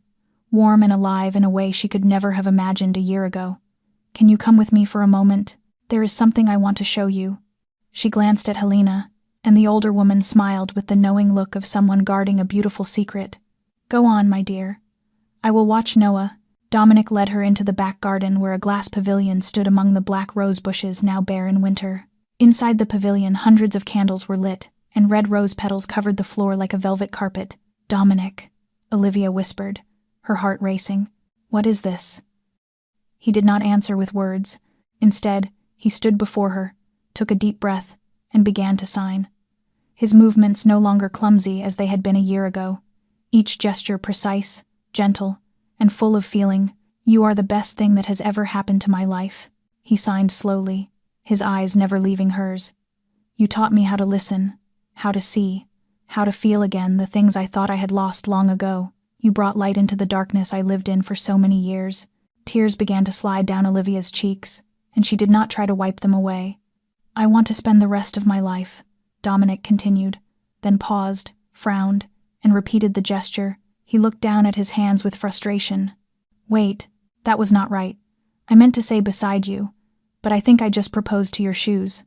warm and alive in a way she could never have imagined a year ago. "Can you come with me for a moment? There is something I want to show you." She glanced at Helena, and the older woman smiled with the knowing look of someone guarding a beautiful secret. "Go on, my dear. I will watch Noah." Dominic led her into the back garden where a glass pavilion stood among the black rose bushes now bare in winter. Inside the pavilion, hundreds of candles were lit, and red rose petals covered the floor like a velvet carpet. "Dominic," Olivia whispered, her heart racing. "What is this?" He did not answer with words. Instead, he stood before her, took a deep breath, and began to sign. His movements no longer clumsy as they had been a year ago, each gesture precise, gentle, and full of feeling. "You are the best thing that has ever happened to my life," he signed slowly, his eyes never leaving hers. "You taught me how to listen, how to see, how to feel again the things I thought I had lost long ago. You brought light into the darkness I lived in for so many years." Tears began to slide down Olivia's cheeks, and she did not try to wipe them away. "I want to spend the rest of my life," Dominic continued, then paused, frowned, and repeated the gesture. He looked down at his hands with frustration. "Wait, that was not right. I meant to say beside you, but I think I just proposed to your shoes."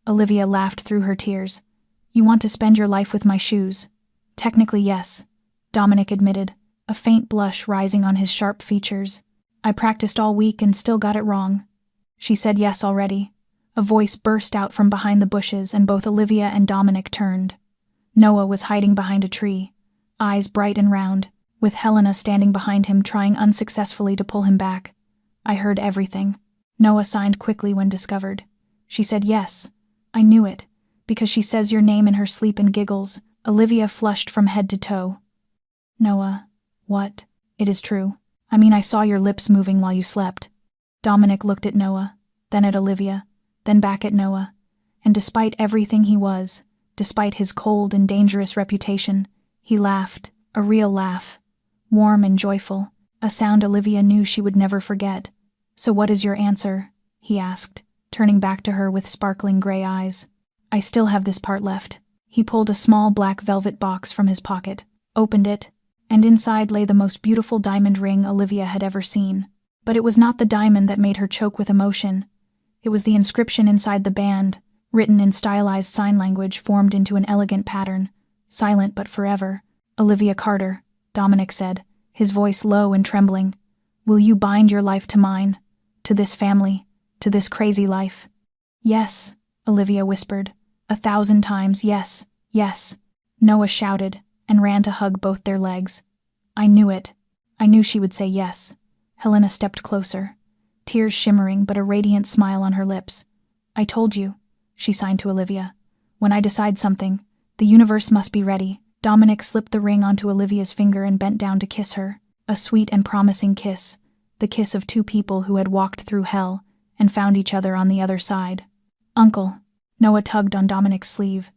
Olivia laughed through her tears. "You want to spend your life with my shoes?" "Technically, yes," Dominic admitted, a faint blush rising on his sharp features. "I practiced all week and still got it wrong." She said yes already. A voice burst out from behind the bushes and both Olivia and Dominic turned. Noah was hiding behind a tree, eyes bright and round, with Helena standing behind him trying unsuccessfully to pull him back. I heard everything. Noah signed quickly when discovered. She said yes. I knew it, because she says your name in her sleep and giggles. Olivia flushed from head to toe. Noah, what? It is true. I mean, I saw your lips moving while you slept. Dominic looked at Noah, then at Olivia, then back at Noah, and despite everything he was, despite his cold and dangerous reputation, he laughed, a real laugh, warm and joyful, a sound Olivia knew she would never forget. So what is your answer? He asked, turning back to her with sparkling gray eyes. I still have this part left. He pulled a small black velvet box from his pocket, opened it, and inside lay the most beautiful diamond ring Olivia had ever seen. But it was not the diamond that made her choke with emotion. It was the inscription inside the band, written in stylized sign language formed into an elegant pattern. Silent but forever. Olivia Carter, Dominic said, his voice low and trembling. Will you bind your life to mine? To this family? To this crazy life? Yes, Olivia whispered. 1,000 times yes, yes. Noah shouted and ran to hug both their legs. I knew it. I knew she would say yes. Helena stepped closer, tears shimmering but a radiant smile on her lips. I told you, she signed to Olivia. When I decide something, the universe must be ready. Dominic slipped the ring onto Olivia's finger and bent down to kiss her. A sweet and promising kiss, the kiss of two people who had walked through hell and found each other on the other side. Uncle, Noah tugged on Dominic's sleeve.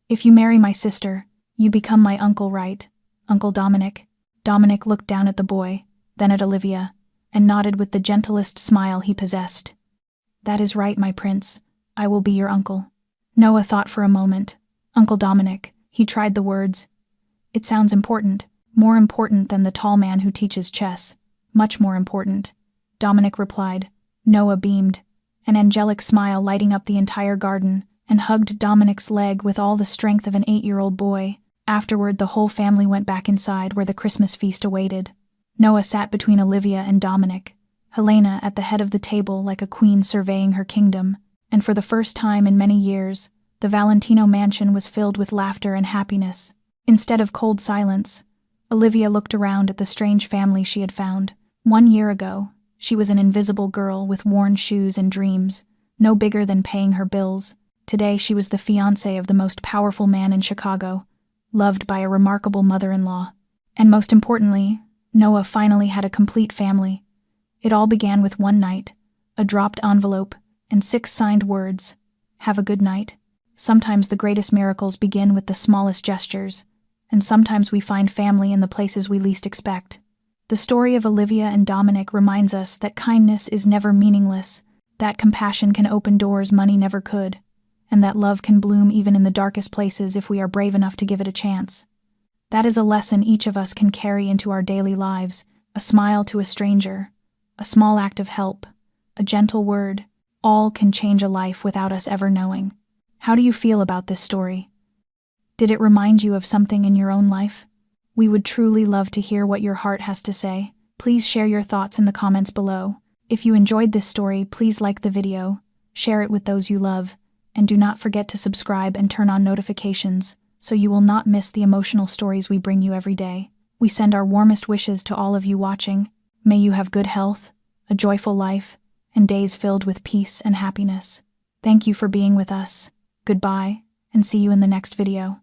If you marry my sister, you become my uncle, right? Uncle Dominic. Dominic looked down at the boy, then at Olivia, and nodded with the gentlest smile he possessed. That is right, my prince. I will be your uncle. Noah thought for a moment. Uncle Dominic, he tried the words. It sounds important, more important than the tall man who teaches chess. Much more important. Dominic replied. Noah beamed, an angelic smile lighting up the entire garden, and hugged Dominic's leg with all the strength of an 8-year-old boy. Afterward, the whole family went back inside where the Christmas feast awaited. Noah sat between Olivia and Dominic, Helena at the head of the table like a queen surveying her kingdom, and for the first time in many years, the Valentino mansion was filled with laughter and happiness. Instead of cold silence, Olivia looked around at the strange family she had found. 1 year ago, she was an invisible girl with worn shoes and dreams, no bigger than paying her bills. Today she was the fiancée of the most powerful man in Chicago, loved by a remarkable mother-in-law. And most importantly, Noah finally had a complete family. It all began with one night, a dropped envelope, and 6 signed words. Have a good night. Sometimes the greatest miracles begin with the smallest gestures, and sometimes we find family in the places we least expect. The story of Olivia and Dominic reminds us that kindness is never meaningless, that compassion can open doors money never could, and that love can bloom even in the darkest places if we are brave enough to give it a chance. That is a lesson each of us can carry into our daily lives, a smile to a stranger, a small act of help, a gentle word, all can change a life without us ever knowing. How do you feel about this story? Did it remind you of something in your own life? We would truly love to hear what your heart has to say. Please share your thoughts in the comments below. If you enjoyed this story, please like the video, share it with those you love, and do not forget to subscribe and turn on notifications so you will not miss the emotional stories we bring you every day. We send our warmest wishes to all of you watching. May you have good health, a joyful life, and days filled with peace and happiness. Thank you for being with us. Goodbye, and see you in the next video.